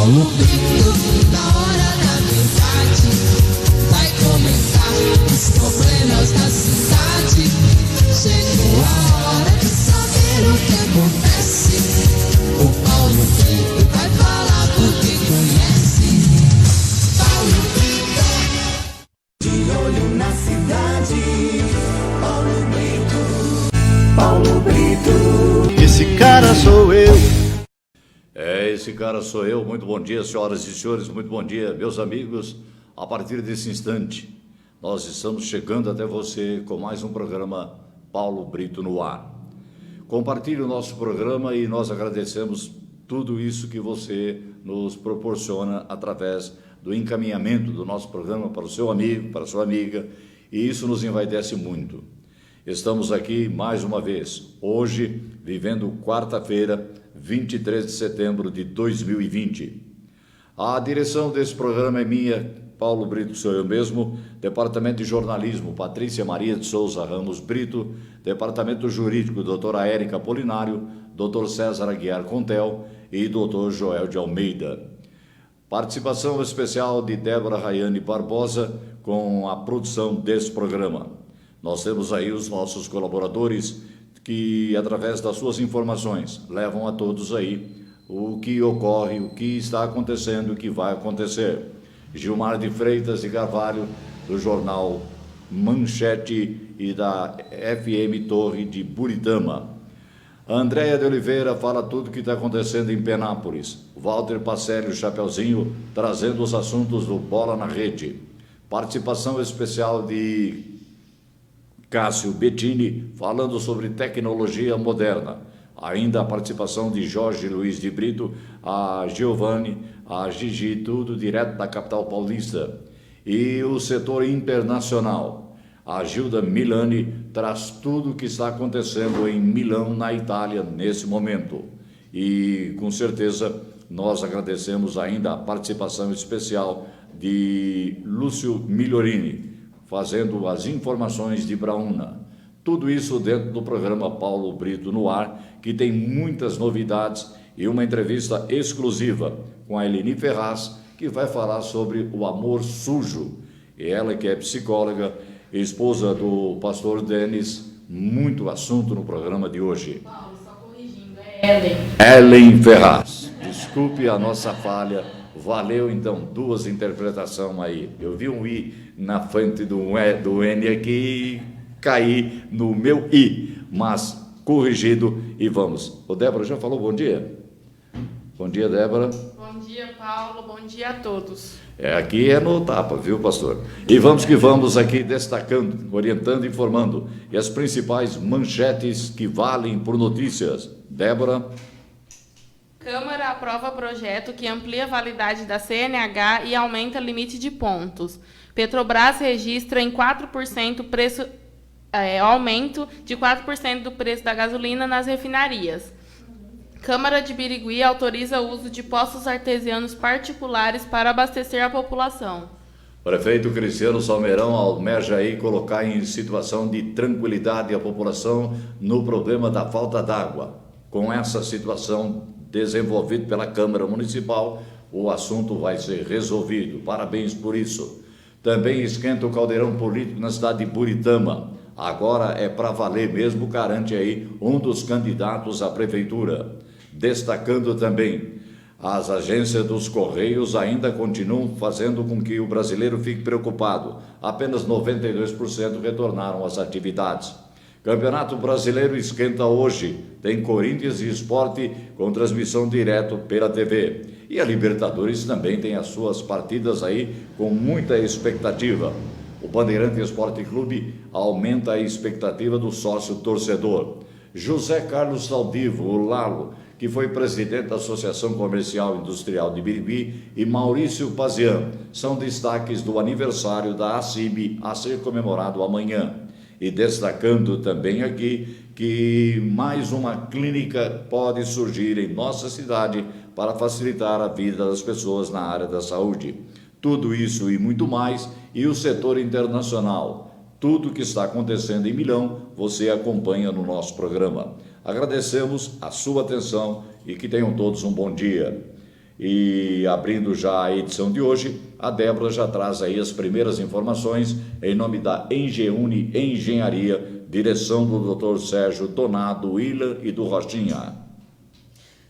Paulo Brito, na hora da verdade, vai comentar os problemas da cidade. Chegou a hora de saber o que acontece. O Paulo Brito vai falar porque conhece. Paulo Brito, de olho na cidade. Paulo Brito. Esse cara sou eu. Esse cara sou eu. Muito bom dia, senhoras e senhores. Muito bom dia, meus amigos. A partir desse instante, nós estamos chegando até você com mais um programa Paulo Brito no ar. Compartilhe o nosso programa e nós agradecemos tudo isso que você nos proporciona através do encaminhamento do nosso programa para o seu amigo, para a sua amiga, e isso nos envaidece muito. Estamos aqui mais uma vez, hoje, vivendo quarta-feira, 23 de setembro de 2020. A direção desse programa é minha, Paulo Brito, sou eu mesmo, Departamento de Jornalismo, Patrícia Maria de Souza Ramos Brito, Departamento Jurídico, doutora Érica Polinário, doutor César Aguiar Contel e doutor Joel de Almeida. Participação especial de Débora Rayane Barbosa com a produção desse programa. Nós temos aí os nossos colaboradores que, através das suas informações, levam a todos aí o que ocorre, o que está acontecendo, o que vai acontecer. Gilmar de Freitas e Carvalho, do jornal Manchete e da FM Torre de Buritama. Andréia de Oliveira fala tudo o que está acontecendo em Penápolis. Walter Pacelli, o Chapeuzinho, trazendo os assuntos do Bola na Rede. Participação especial de Cássio Bettini, falando sobre tecnologia moderna. Ainda a participação de Jorge Luiz de Brito, a Giovanni, a Gigi, tudo direto da capital paulista. E o setor internacional. A Gilda Milani traz tudo o que está acontecendo em Milão, na Itália, nesse momento. E, com certeza, nós agradecemos ainda a participação especial de Lúcio Migliorini, fazendo as informações de Braúna. Tudo isso dentro do programa Paulo Brito no ar, que tem muitas novidades e uma entrevista exclusiva com a Eleni Ferraz, que vai falar sobre o amor sujo. E ela que é psicóloga, esposa do pastor Denis, muito assunto no programa de hoje. Paulo, só corrigindo, é Ellen. Ellen Ferraz. Desculpe a nossa falha. Valeu, então, duas interpretações aí. Eu vi um I na frente do N aqui e caí no meu I, mas corrigido e vamos. Ô, Débora, já falou bom dia? Bom dia, Débora. Bom dia, Paulo. Bom dia a todos. Aqui é no tapa, viu, pastor? E vamos que vamos aqui destacando, orientando, informando. E as principais manchetes que valem por notícias. Débora. Câmara aprova projeto que amplia a validade da CNH e aumenta limite de pontos. Petrobras registra em 4% aumento de 4% do preço da gasolina nas refinarias. Câmara de Birigui autoriza o uso de poços artesianos particulares para abastecer a população. Prefeito Cristiano Salmeirão almeja aí colocar em situação de tranquilidade a população no problema da falta d'água. Com essa situação desenvolvida pela Câmara Municipal, o assunto vai ser resolvido. Parabéns por isso. Também esquenta o caldeirão político na cidade de Buritama. Agora é para valer mesmo, garante aí um dos candidatos à prefeitura. Destacando também, as agências dos Correios ainda continuam fazendo com que o brasileiro fique preocupado. Apenas 92% retornaram às atividades. Campeonato Brasileiro esquenta hoje. Tem Corinthians e Sport com transmissão direto pela TV. E a Libertadores também tem as suas partidas aí com muita expectativa. O Bandeirante Esporte Clube aumenta a expectativa do sócio torcedor. José Carlos Saldivo, o Lalo, que foi presidente da Associação Comercial e Industrial de Birigui, e Maurício Pazian, são destaques do aniversário da ACIB a ser comemorado amanhã. E destacando também aqui que mais uma clínica pode surgir em nossa cidade para facilitar a vida das pessoas na área da saúde. Tudo isso e muito mais, e o setor internacional. Tudo que está acontecendo em Milão, você acompanha no nosso programa. Agradecemos a sua atenção e que tenham todos um bom dia. E abrindo já a edição de hoje, a Débora já traz aí as primeiras informações em nome da Engeune Engenharia, direção do Dr. Sérgio Donato, Willer e do Rochinha.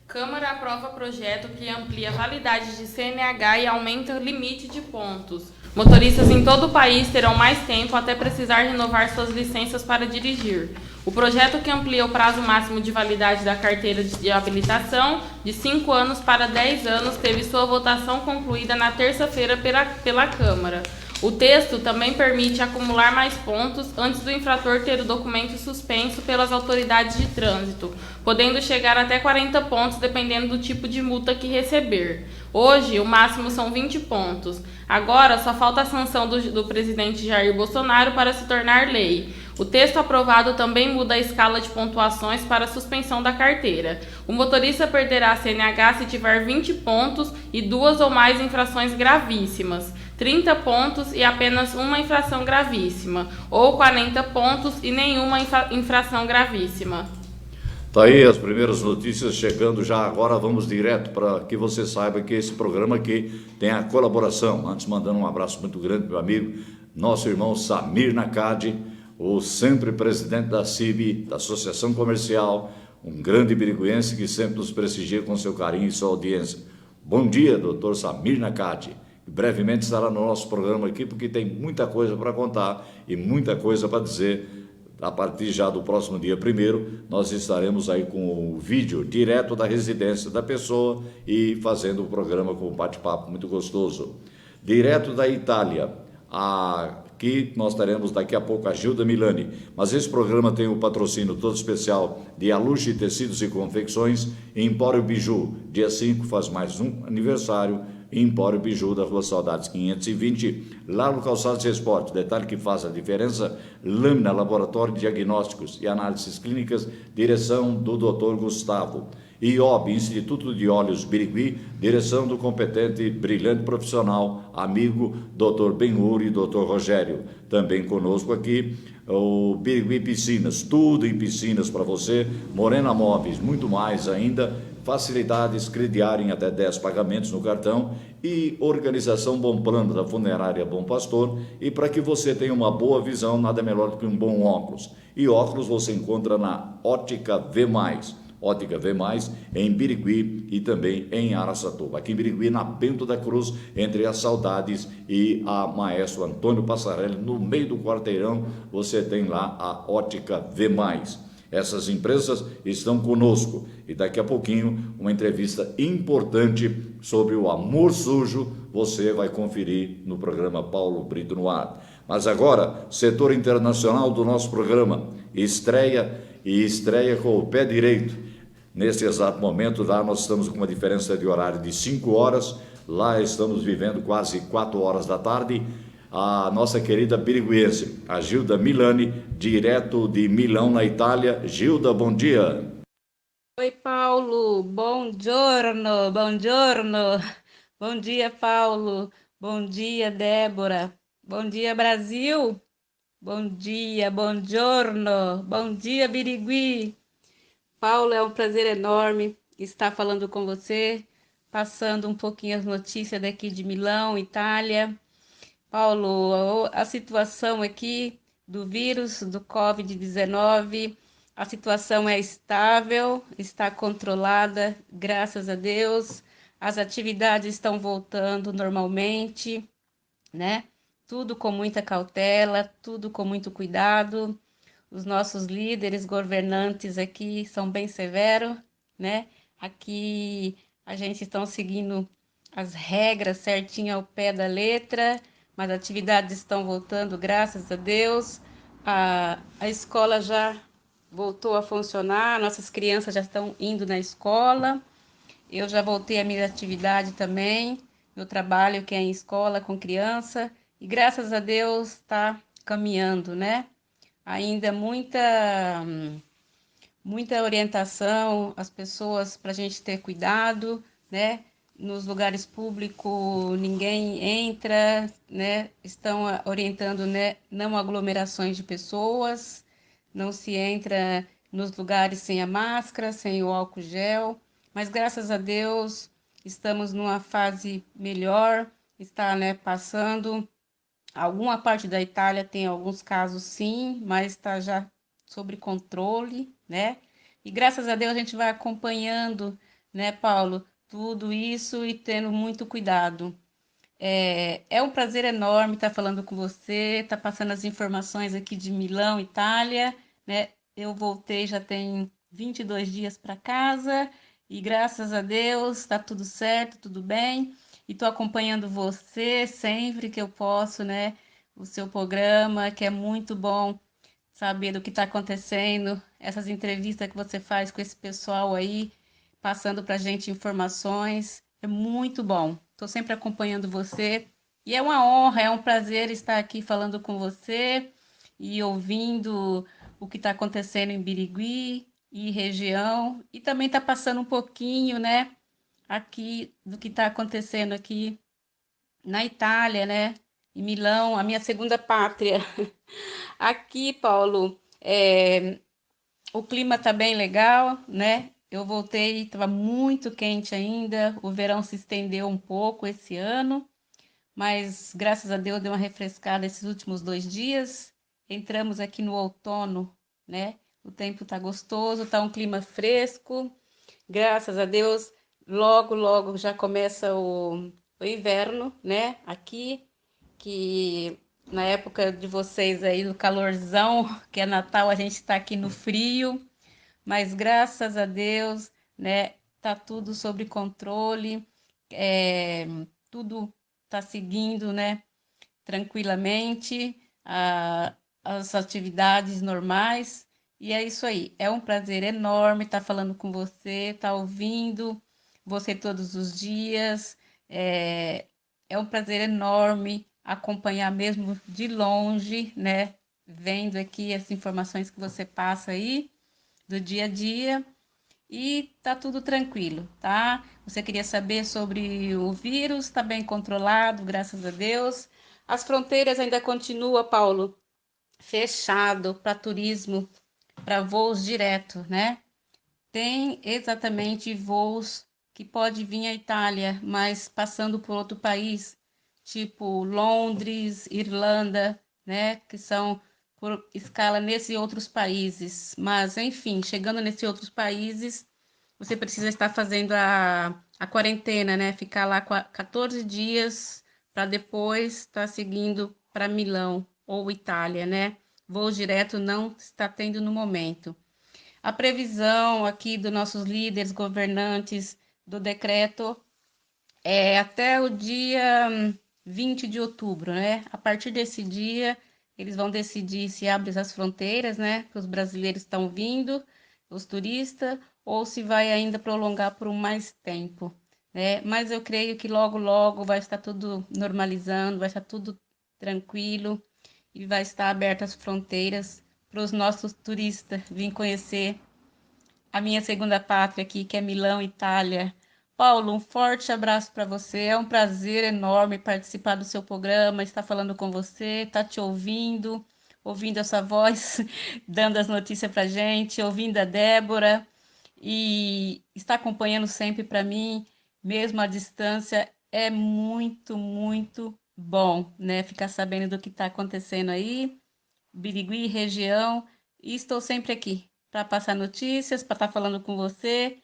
Câmara aprova projeto que amplia a validade de CNH e aumenta o limite de pontos. Motoristas em todo o país terão mais tempo até precisar renovar suas licenças para dirigir. O projeto que amplia o prazo máximo de validade da carteira de habilitação de 5 anos para 10 anos teve sua votação concluída na terça-feira pela Câmara. O texto também permite acumular mais pontos antes do infrator ter o documento suspenso pelas autoridades de trânsito, podendo chegar até 40 pontos dependendo do tipo de multa que receber. Hoje, o máximo são 20 pontos. Agora, só falta a sanção do presidente Jair Bolsonaro para se tornar lei. O texto aprovado também muda a escala de pontuações para a suspensão da carteira. O motorista perderá a CNH se tiver 20 pontos e 2 ou mais infrações gravíssimas, 30 pontos e apenas uma infração gravíssima, ou 40 pontos e nenhuma infração gravíssima. Tá aí as primeiras notícias chegando já agora, vamos direto para que você saiba que esse programa aqui tem a colaboração. Antes, mandando um abraço muito grande para meu amigo, nosso irmão Samir Nakad, o sempre presidente da CIB, da Associação Comercial, um grande biriguense que sempre nos prestigia com seu carinho e sua audiência. Bom dia, doutor Samir Nakad. Brevemente estará no nosso programa aqui, porque tem muita coisa para contar e muita coisa para dizer. A partir já do próximo dia 1º, nós estaremos aí com o vídeo direto da residência da pessoa e fazendo o programa com um bate-papo muito gostoso. Direto da Itália, aqui nós teremos daqui a pouco a Gilda Milani, mas esse programa tem o patrocínio todo especial de Aluche Tecidos e Confecções e Empório Biju. Dia 5 faz mais um aniversário, Empório Biju da Rua Saudades 520, lá no Calçados e Esporte. Detalhe que faz a diferença: Lâmina, Laboratório de Diagnósticos e Análises Clínicas, direção do Dr. Gustavo. IOB, Instituto de Óleos Birigui, direção do competente, brilhante profissional, amigo Dr. Benhur e Dr. Rogério. Também conosco aqui o Birigui Piscinas, tudo em piscinas para você, Morena Móveis, muito mais ainda, facilidades, crediário em até 10 pagamentos no cartão e organização Bom Plano da Funerária Bom Pastor. E para que você tenha uma boa visão, nada melhor do que um bom óculos. E óculos você encontra na Ótica V+. Ótica V+, em Birigui e também em Araçatuba. Aqui em Birigui, na Bento da Cruz, entre as Saudades e a Maestro Antônio Passarelli, no meio do quarteirão, você tem lá a Ótica V+. Essas empresas estão conosco e daqui a pouquinho uma entrevista importante sobre o amor sujo você vai conferir no programa Paulo Brito no ar. Mas agora, setor internacional do nosso programa, estreia com o pé direito. Nesse exato momento, lá nós estamos com uma diferença de horário de 5 horas, lá estamos vivendo quase 4 horas da tarde. A nossa querida biriguense, a Gilda Milani, direto de Milão, na Itália. Gilda, bom dia. Oi, Paulo, buongiorno, buongiorno. Bom dia, Paulo. Bom dia, Débora. Bom dia, Brasil. Bom dia, buongiorno. Bom dia, Birigui. Paulo, é um prazer enorme estar falando com você, passando um pouquinho as notícias daqui de Milão, Itália. Paulo, a situação aqui do vírus, do Covid-19, a situação é estável, está controlada, graças a Deus. As atividades estão voltando normalmente, né? Tudo com muita cautela, tudo com muito cuidado. Os nossos líderes governantes aqui são bem severos, né? Aqui a gente está seguindo as regras certinho ao pé da letra, mas as atividades estão voltando, graças a Deus. A escola já voltou a funcionar, nossas crianças já estão indo na escola. Eu já voltei à minha atividade também, meu trabalho que é em escola com criança, e graças a Deus está caminhando, né? Ainda muita orientação às pessoas para a gente ter cuidado, né? Nos lugares públicos ninguém entra, né? Estão orientando, né? Não aglomerações de pessoas, não se entra nos lugares sem a máscara, sem o álcool gel, mas graças a Deus estamos numa fase melhor, está, né, passando. Alguma parte da Itália tem alguns casos sim, mas está já sob controle, né? E graças a Deus a gente vai acompanhando, né, Paulo, tudo isso e tendo muito cuidado. É um prazer enorme estar falando com você, estar passando as informações aqui de Milão, Itália, né? Eu voltei já tem 22 dias para casa e graças a Deus está tudo certo, tudo bem. E estou acompanhando você sempre que eu posso, né? O seu programa, que é muito bom saber do que está acontecendo, essas entrevistas que você faz com esse pessoal aí, passando para a gente informações, é muito bom. Estou sempre acompanhando você e é uma honra, é um prazer estar aqui falando com você e ouvindo o que está acontecendo em Birigui e região e também está passando um pouquinho, né, aqui do que está acontecendo aqui na Itália, né, em Milão, a minha segunda pátria. Aqui, Paulo, o clima tá bem legal, né? Eu voltei, estava muito quente ainda, o verão se estendeu um pouco esse ano, mas graças a Deus deu uma refrescada esses últimos 2 dias. Entramos aqui no outono, né? O tempo tá gostoso, tá um clima fresco, graças a Deus. Logo, logo já começa o inverno, né? Aqui, que na época de vocês aí do calorzão, que é Natal, a gente está aqui no frio, mas graças a Deus, né, tá tudo sob controle, é, tudo tá seguindo, né, tranquilamente, as atividades normais, e é isso aí. É um prazer enorme estar falando com você, estar ouvindo você todos os dias. É um prazer enorme acompanhar mesmo de longe, né? Vendo aqui as informações que você passa aí do dia a dia e tá tudo tranquilo, tá? Você queria saber sobre o vírus, tá bem controlado, graças a Deus. As fronteiras ainda continuam, Paulo, fechado para turismo, para voos direto, né? Tem exatamente voos que pode vir à Itália, mas passando por outro país, tipo Londres, Irlanda, né, que são por escala nesses outros países. Mas, enfim, chegando nesses outros países, você precisa estar fazendo a quarentena, né? Ficar lá 14 dias para depois estar seguindo para Milão ou Itália, né? Voo direto não está tendo no momento. A previsão aqui dos nossos líderes governantes do decreto é até o dia 20 de outubro, né? A partir desse dia, eles vão decidir se abrem as fronteiras, né? Que os brasileiros estão vindo, os turistas, ou se vai ainda prolongar por mais tempo, né? Mas eu creio que logo, logo vai estar tudo normalizando, vai estar tudo tranquilo e vai estar abertas as fronteiras para os nossos turistas virem conhecer a minha segunda pátria aqui, que é Milão, Itália. Paulo, um forte abraço para você. É um prazer enorme participar do seu programa, estar falando com você, estar te ouvindo, ouvindo essa voz, dando as notícias para gente, ouvindo a Débora e estar acompanhando sempre para mim, mesmo à distância, é muito, muito bom, né? Ficar sabendo do que está acontecendo aí, Birigui, região, e estou sempre aqui para passar notícias, para estar falando com você.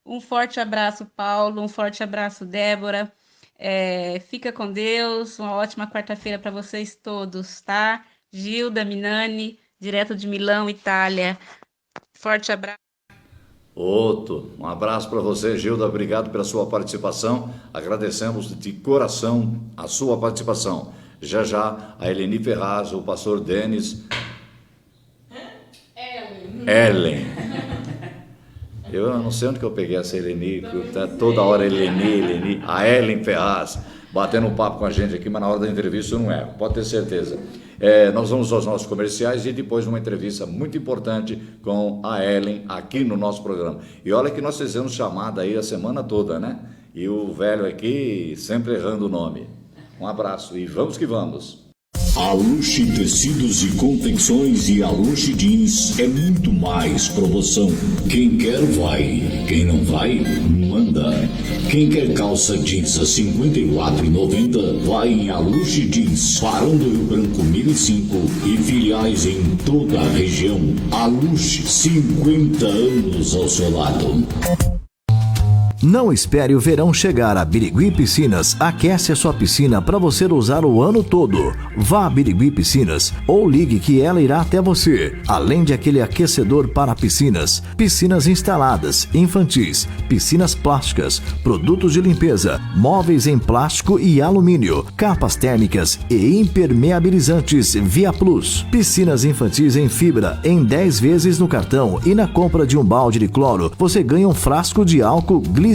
Um forte abraço, Paulo, um forte abraço, Débora. Fica com Deus, uma ótima quarta-feira para vocês todos, tá? Gilda Minani, direto de Milão, Itália. Forte abraço. Outro, um abraço para você, Gilda, obrigado pela sua participação, agradecemos de coração a sua participação. Já já, a Eleni Ferraz, o pastor Denis. Ellen. Eu não sei onde que eu peguei essa Eleni, tá toda hora Eleni, a Ellen Ferraz, batendo um papo com a gente aqui, mas na hora da entrevista eu não erro, pode ter certeza. Nós vamos aos nossos comerciais e depois uma entrevista muito importante com a Ellen aqui no nosso programa. E olha que nós fizemos chamada aí a semana toda, né? E o velho aqui sempre errando o nome. Um abraço e vamos que vamos. A Luxi Tecidos e Confecções e a Luxi Jeans é muito mais promoção. Quem quer vai, quem não vai, manda. Quem quer calça jeans a R$ 54,90 vai em a Luxi Jeans, Barão do Rio Branco 1005 e filiais em toda a região. A Luxi, 50 anos ao seu lado. Não espere o verão chegar. A Birigui Piscinas aquece a sua piscina para você usar o ano todo. Vá a Birigui Piscinas ou ligue que ela irá até você. Além de aquele aquecedor para piscinas, piscinas instaladas, infantis, piscinas plásticas, produtos de limpeza, móveis em plástico e alumínio, capas térmicas e impermeabilizantes Via Plus. Piscinas infantis em fibra em 10 vezes no cartão e na compra de um balde de cloro você ganha um frasco de álcool glicerinado.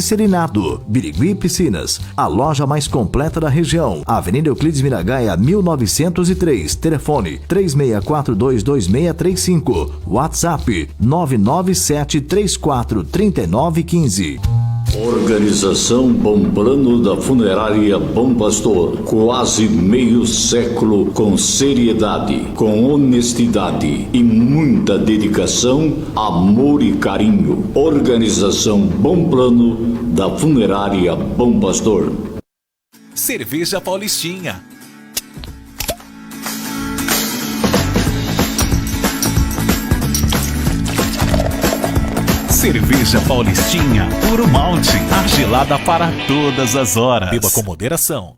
Birigui Piscinas, a loja mais completa da região. Avenida Euclides Miragaia, 1903. Telefone 36422635. WhatsApp 997343915. Organização Bom Plano da Funerária Bom Pastor. Quase meio século com seriedade, com honestidade e muita dedicação, amor e carinho. Organização Bom Plano da Funerária Bom Pastor. Cerveja Paulistinha. Cerveja Paulistinha, puro malte, gelada para todas as horas. Beba com moderação.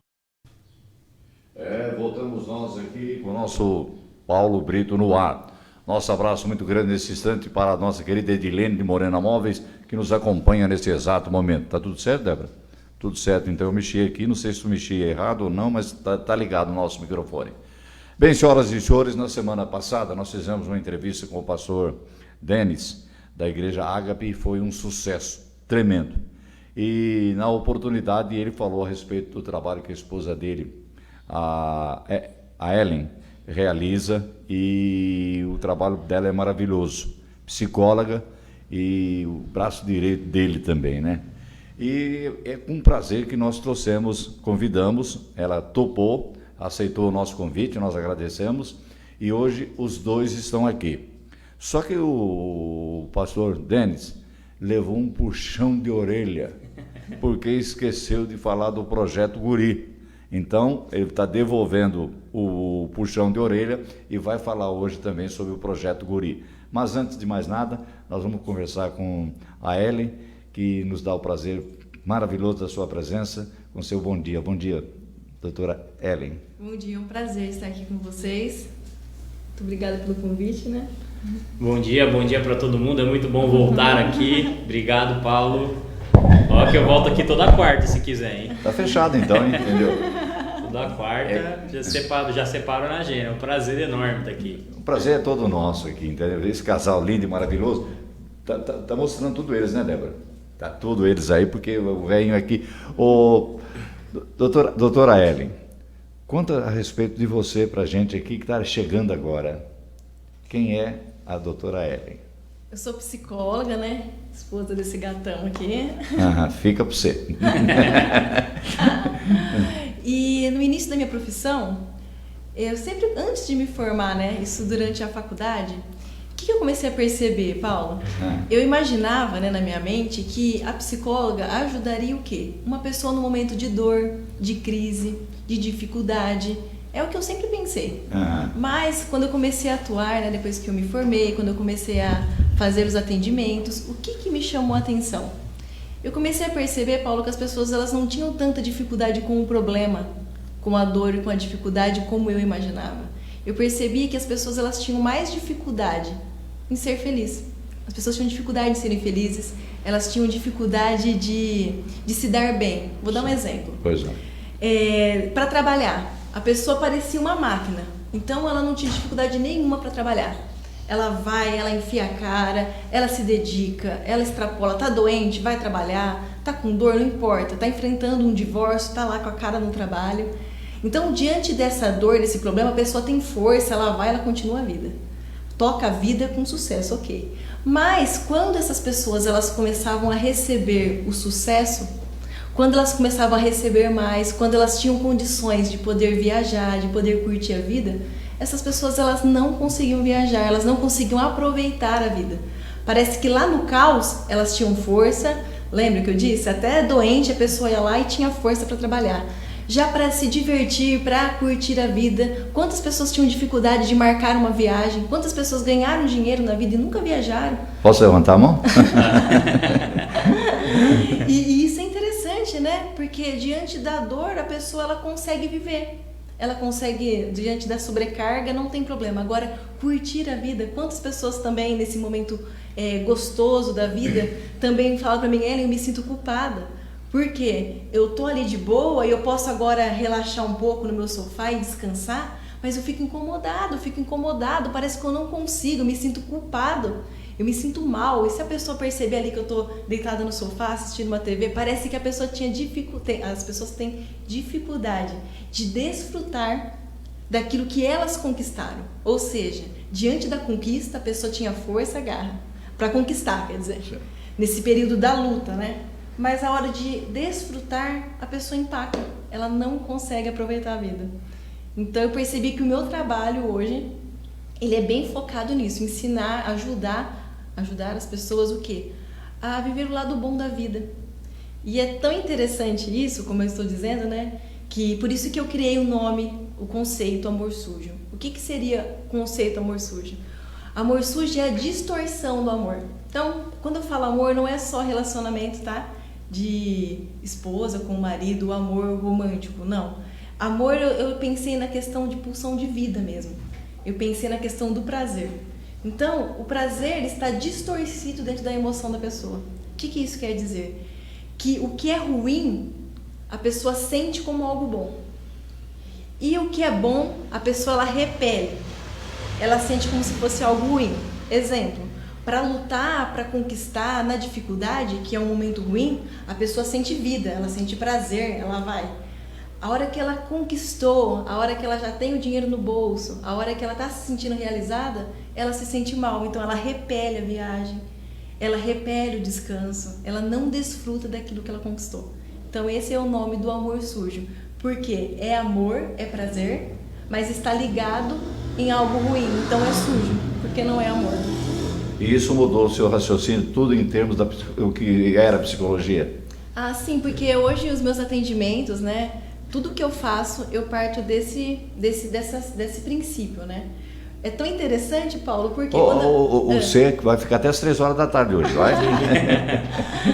Voltamos nós aqui com o nosso Paulo Brito no ar. Nosso abraço muito grande nesse instante para a nossa querida Edilene de Morena Móveis, que nos acompanha nesse exato momento. Tá tudo certo, Débora? Tudo certo, então eu mexi aqui, não sei se eu mexi errado ou não, mas tá ligado o nosso microfone. Bem, senhoras e senhores, na semana passada nós fizemos uma entrevista com o pastor Denis, da Igreja Ágape, e foi um sucesso tremendo. E na oportunidade ele falou a respeito do trabalho que a esposa dele, a Ellen, realiza, e o trabalho dela é maravilhoso. Psicóloga e o braço direito dele também, né? E é com prazer que nós convidamos, ela topou, aceitou o nosso convite, nós agradecemos, e hoje os dois estão aqui. Só que o pastor Denis levou um puxão de orelha, porque esqueceu de falar do projeto Guri. Então, ele está devolvendo o puxão de orelha e vai falar hoje também sobre o projeto Guri. Mas antes de mais nada, nós vamos conversar com a Ellen, que nos dá o prazer maravilhoso da sua presença, com seu bom dia. Bom dia, doutora Ellen. Bom dia, é um prazer estar aqui com vocês. Muito obrigada pelo convite, né? Bom dia para todo mundo, é muito bom voltar aqui. Obrigado, Paulo. Ó, que eu volto aqui toda quarta, se quiser, hein? Tá fechado então, hein? Entendeu? Toda quarta, já separo na agenda. É um prazer enorme estar aqui. O prazer é todo nosso aqui, entendeu? Esse casal lindo e maravilhoso, tá mostrando tudo eles, né, Débora? Tá tudo eles aí, porque o velhinho aqui... Doutora Ellen, conta a respeito de você pra gente aqui, que tá chegando agora. Quem é a doutora Ellen? Eu sou psicóloga, né? Esposa desse gatão aqui. Fica para você. E no início da minha profissão, eu sempre, antes de me formar, né? Isso durante a faculdade, o que eu comecei a perceber, Paulo? Eu imaginava, né, na minha mente, que a psicóloga ajudaria o quê? Uma pessoa no momento de dor, de crise, de dificuldade. É o que eu sempre pensei. Mas quando eu comecei a atuar, né, depois que eu me formei, quando eu comecei a fazer os atendimentos, o que me chamou a atenção? Eu comecei a perceber, Paulo, que as pessoas elas não tinham tanta dificuldade com o problema, com a dor e com a dificuldade como eu imaginava. Eu percebi que as pessoas elas tinham mais dificuldade em ser feliz. As pessoas tinham dificuldade de serem felizes, elas tinham dificuldade de se dar bem. Vou dar um exemplo. Pois é. Para trabalhar, a pessoa parecia uma máquina, então ela não tinha dificuldade nenhuma para trabalhar. Ela vai, ela enfia a cara, ela se dedica, ela extrapola, tá doente, vai trabalhar, tá com dor, não importa, tá enfrentando um divórcio, tá lá com a cara no trabalho. Então, diante dessa dor, desse problema, a pessoa tem força, ela vai, ela continua a vida. Toca a vida com sucesso, ok. Mas, quando essas pessoas elas começavam a receber o sucesso, quando elas começavam a receber mais, quando elas tinham condições de poder viajar, de poder curtir a vida, essas pessoas elas não conseguiam viajar, elas não conseguiam aproveitar a vida. Parece que lá no caos elas tinham força, lembra que eu disse? Até doente a pessoa ia lá e tinha força para trabalhar. Já para se divertir, para curtir a vida, quantas pessoas tinham dificuldade de marcar uma viagem, quantas pessoas ganharam dinheiro na vida e nunca viajaram. Posso levantar a mão? E isso é interessante, né? Porque diante da dor a pessoa ela consegue viver. Ela consegue, diante da sobrecarga, não tem problema. Agora, curtir a vida, quantas pessoas também nesse momento gostoso da vida também falam para mim, Ellen, eu me sinto culpada. Porque eu tô ali de boa e eu posso agora relaxar um pouco no meu sofá e descansar, mas eu fico incomodado, parece que eu não consigo, eu me sinto culpado, eu me sinto mal. E se a pessoa perceber ali que eu tô deitada no sofá assistindo uma TV, parece que a pessoa as pessoas têm dificuldade de desfrutar daquilo que elas conquistaram. Ou seja, diante da conquista, a pessoa tinha força, garra para conquistar, quer dizer, nesse período da luta, né? Mas a hora de desfrutar, a pessoa empaca, ela não consegue aproveitar a vida. Então eu percebi que o meu trabalho hoje, ele é bem focado nisso, ensinar, ajudar as pessoas o quê? A viver o lado bom da vida. E é tão interessante isso, como eu estou dizendo, né? Que por isso que eu criei o nome, o conceito amor sujo. O que seria o conceito amor sujo? Amor sujo é a distorção do amor. Então, quando eu falo amor, não é só relacionamento, tá? De esposa com o marido, o amor romântico, não. Amor, eu pensei na questão de pulsão de vida mesmo. Eu pensei na questão do prazer. Então, o prazer está distorcido dentro da emoção da pessoa. O que isso quer dizer? Que o que é ruim, a pessoa sente como algo bom. E o que é bom, a pessoa ela repele. Ela sente como se fosse algo ruim. Exemplo. Para lutar, para conquistar na dificuldade, que é um momento ruim, a pessoa sente vida, ela sente prazer, ela vai. A hora que ela conquistou, a hora que ela já tem o dinheiro no bolso, a hora que ela está se sentindo realizada, ela se sente mal. Então ela repele a viagem, ela repele o descanso, ela não desfruta daquilo que ela conquistou. Então esse é o nome do amor sujo, porque é amor, é prazer, mas está ligado em algo ruim, então é sujo, porque não é amor. E isso mudou o seu raciocínio, tudo em termos do que era psicologia? Ah, sim, porque hoje os meus atendimentos, né, tudo que eu faço, eu parto desse princípio, né? É tão interessante, Paulo, porque... Você vai ficar até as 3 horas da tarde hoje, vai?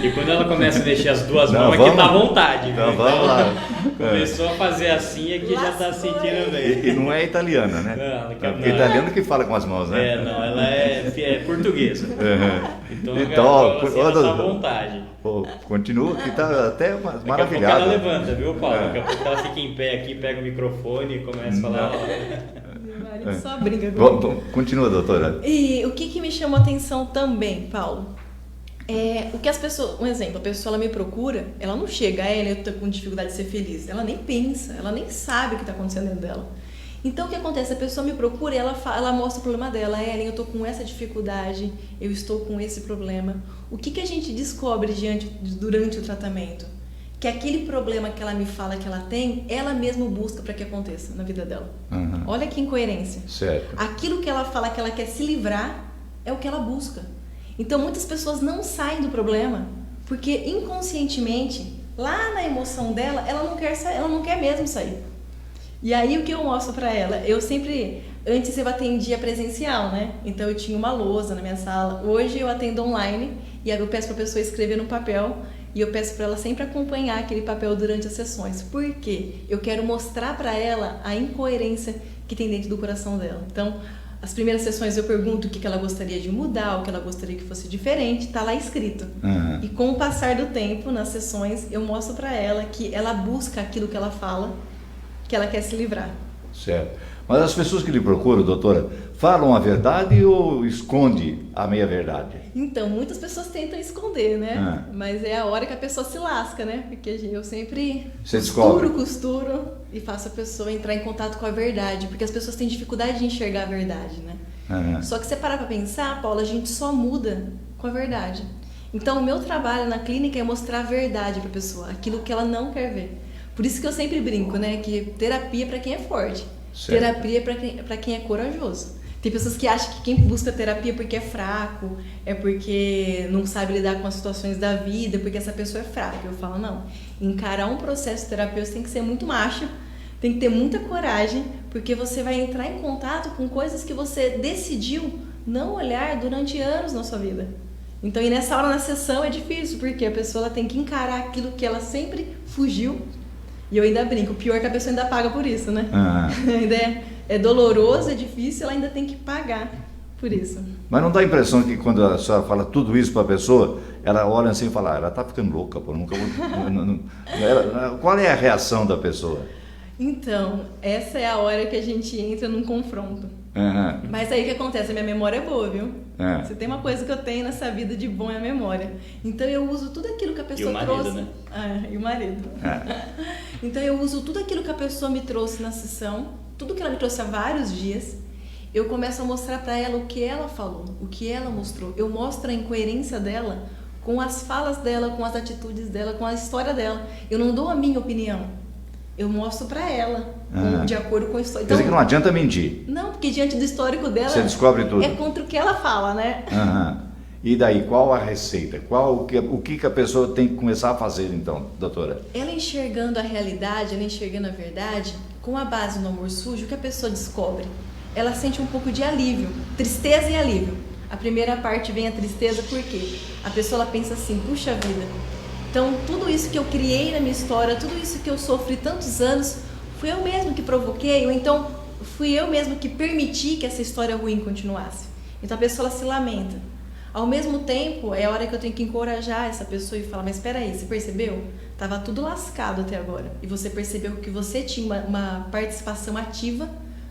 E quando ela começa a mexer as duas mãos, é que tá à vontade. Então, vamos lá. Começou a fazer assim, é que já tá sentindo bem. E não é italiana, né? Não, porque italiano que fala com as mãos, né? Não, ela é portuguesa. Então, ela tá à vontade. Continua, que tá até maravilhado. Daqui a pouco ela levanta, viu, Paulo? Daqui a pouco ela fica em pé aqui, pega o microfone e começa a falar. Meu marido só brinca comigo. Continua, doutora. E o que me chamou a atenção também, Paulo? O que as pessoas... Um exemplo, a pessoa ela me procura, ela não chega, eu tô com dificuldade de ser feliz. Ela nem pensa, ela nem sabe o que está acontecendo dentro dela. Então o que acontece? A pessoa me procura e ela mostra o problema dela. Ellen, eu tô com essa dificuldade, eu estou com esse problema. O que a gente descobre durante o tratamento? Que aquele problema que ela me fala que ela tem, ela mesma busca para que aconteça na vida dela. Uhum. Olha que incoerência. Certo. Aquilo que ela fala que ela quer se livrar é o que ela busca. Então muitas pessoas não saem do problema porque inconscientemente, lá na emoção dela, ela não quer mesmo sair. E aí o que eu mostro para ela? Antes eu atendia presencial, né? Então eu tinha uma lousa na minha sala. Hoje eu atendo online e aí eu peço para a pessoa escrever no papel. E eu peço para ela sempre acompanhar aquele papel durante as sessões. Por quê? Eu quero mostrar para ela a incoerência que tem dentro do coração dela. Então, as primeiras sessões eu pergunto o que ela gostaria de mudar, o que ela gostaria que fosse diferente, está lá escrito. Uhum. E com o passar do tempo, nas sessões, eu mostro para ela que ela busca aquilo que ela fala, que ela quer se livrar. Certo. Mas as pessoas que lhe procuram, doutora, falam a verdade ou esconde a meia-verdade? Então, muitas pessoas tentam esconder, né? Mas é a hora que a pessoa se lasca, né? Porque eu sempre costuro e faço a pessoa entrar em contato com a verdade, porque as pessoas têm dificuldade de enxergar a verdade, né? Só que se você parar pra pensar, Paula, a gente só muda com a verdade. Então, o meu trabalho na clínica é mostrar a verdade para a pessoa, aquilo que ela não quer ver. Por isso que eu sempre brinco, né? Que terapia é para quem é forte. Certo. Terapia é para quem é corajoso. Tem pessoas que acham que quem busca terapia é porque é fraco, é porque não sabe lidar com as situações da vida, porque essa pessoa é fraca. Eu falo, não. Encarar um processo terapêutico tem que ser muito macho, tem que ter muita coragem, porque você vai entrar em contato com coisas que você decidiu não olhar durante anos na sua vida. Então, e nessa hora na sessão é difícil, porque a pessoa ela tem que encarar aquilo que ela sempre fugiu. E eu ainda brinco, o pior é que a pessoa ainda paga por isso, né? Ainda é doloroso, é difícil, ela ainda tem que pagar por isso. Mas não dá a impressão que quando a senhora fala tudo isso para a pessoa, ela olha assim e fala, ela tá ficando louca, pô, nunca vou... Qual é a reação da pessoa? Então, essa é a hora que a gente entra num confronto. Mas aí o que acontece? A minha memória é boa, viu? Se tem uma coisa que eu tenho nessa vida de bom é a memória. Então eu uso tudo aquilo que a pessoa trouxe. Né? E o marido. Então eu uso tudo aquilo que a pessoa me trouxe na sessão, tudo que ela me trouxe há vários dias. Eu começo a mostrar para ela o que ela falou, o que ela mostrou. Eu mostro a incoerência dela com as falas dela, com as atitudes dela, com a história dela. Eu não dou a minha opinião. Eu mostro para ela, de acordo com a história. Quer dizer que não adianta mentir. Não, porque diante do histórico dela... Você descobre tudo. É contra o que ela fala, né? E daí, qual a receita? O que a pessoa tem que começar a fazer, então, doutora? Ela enxergando a realidade, ela enxergando a verdade, com a base no amor sujo, o que a pessoa descobre? Ela sente um pouco de alívio, tristeza e alívio. A primeira parte vem a tristeza, porque a pessoa ela pensa assim, puxa vida... Então, tudo isso que eu criei na minha história, tudo isso que eu sofri tantos anos, fui eu mesmo que provoquei, ou então fui eu mesmo que permiti que essa história ruim continuasse. Então, a pessoa ela se lamenta. Ao mesmo tempo, é a hora que eu tenho que encorajar essa pessoa e falar, mas espera aí, você percebeu? Tava tudo lascado até agora. E você percebeu que você tinha uma participação ativa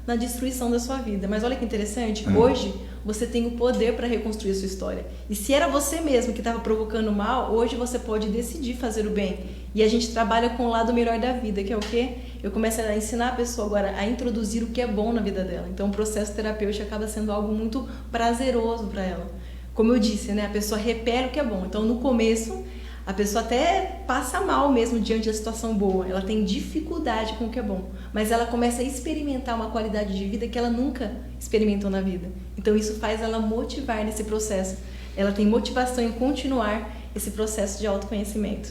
na destruição da sua vida. Mas olha que interessante, hoje você tem o poder para reconstruir a sua história. E se era você mesmo que estava provocando mal, hoje você pode decidir fazer o bem. E a gente trabalha com o lado melhor da vida, que é o quê? Eu começo a ensinar a pessoa agora a introduzir o que é bom na vida dela. Então o processo terapêutico acaba sendo algo muito prazeroso para ela. Como eu disse, né? A pessoa repele o que é bom. Então no começo... A pessoa até passa mal mesmo diante da situação boa, ela tem dificuldade com o que é bom, mas ela começa a experimentar uma qualidade de vida que ela nunca experimentou na vida. Então isso faz ela motivar nesse processo, ela tem motivação em continuar esse processo de autoconhecimento.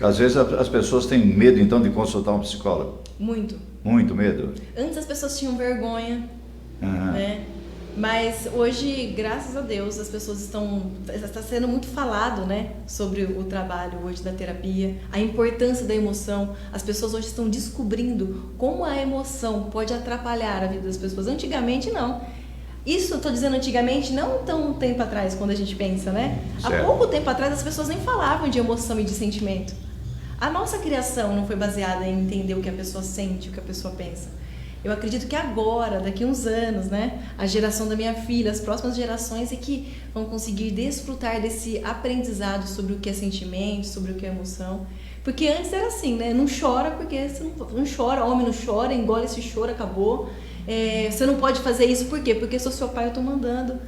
Às vezes as pessoas têm medo então de consultar um psicólogo. Muito. Muito medo? Antes as pessoas tinham vergonha, né? Mas hoje, graças a Deus, as pessoas está sendo muito falado, né, sobre o trabalho hoje da terapia, a importância da emoção. As pessoas hoje estão descobrindo como a emoção pode atrapalhar a vida das pessoas. Antigamente, não. Isso eu estou dizendo antigamente, não tão tempo atrás, quando a gente pensa, né? Certo. Há pouco tempo atrás, as pessoas nem falavam de emoção e de sentimento. A nossa criação não foi baseada em entender o que a pessoa sente, o que a pessoa pensa. Eu acredito que agora, daqui a uns anos, né, a geração da minha filha, as próximas gerações é que vão conseguir desfrutar desse aprendizado sobre o que é sentimento, sobre o que é emoção. Porque antes era assim, né, não chora porque você não chora, homem não chora, engole esse choro, acabou. Você não pode fazer isso, por quê? Porque sou seu pai, eu tô mandando.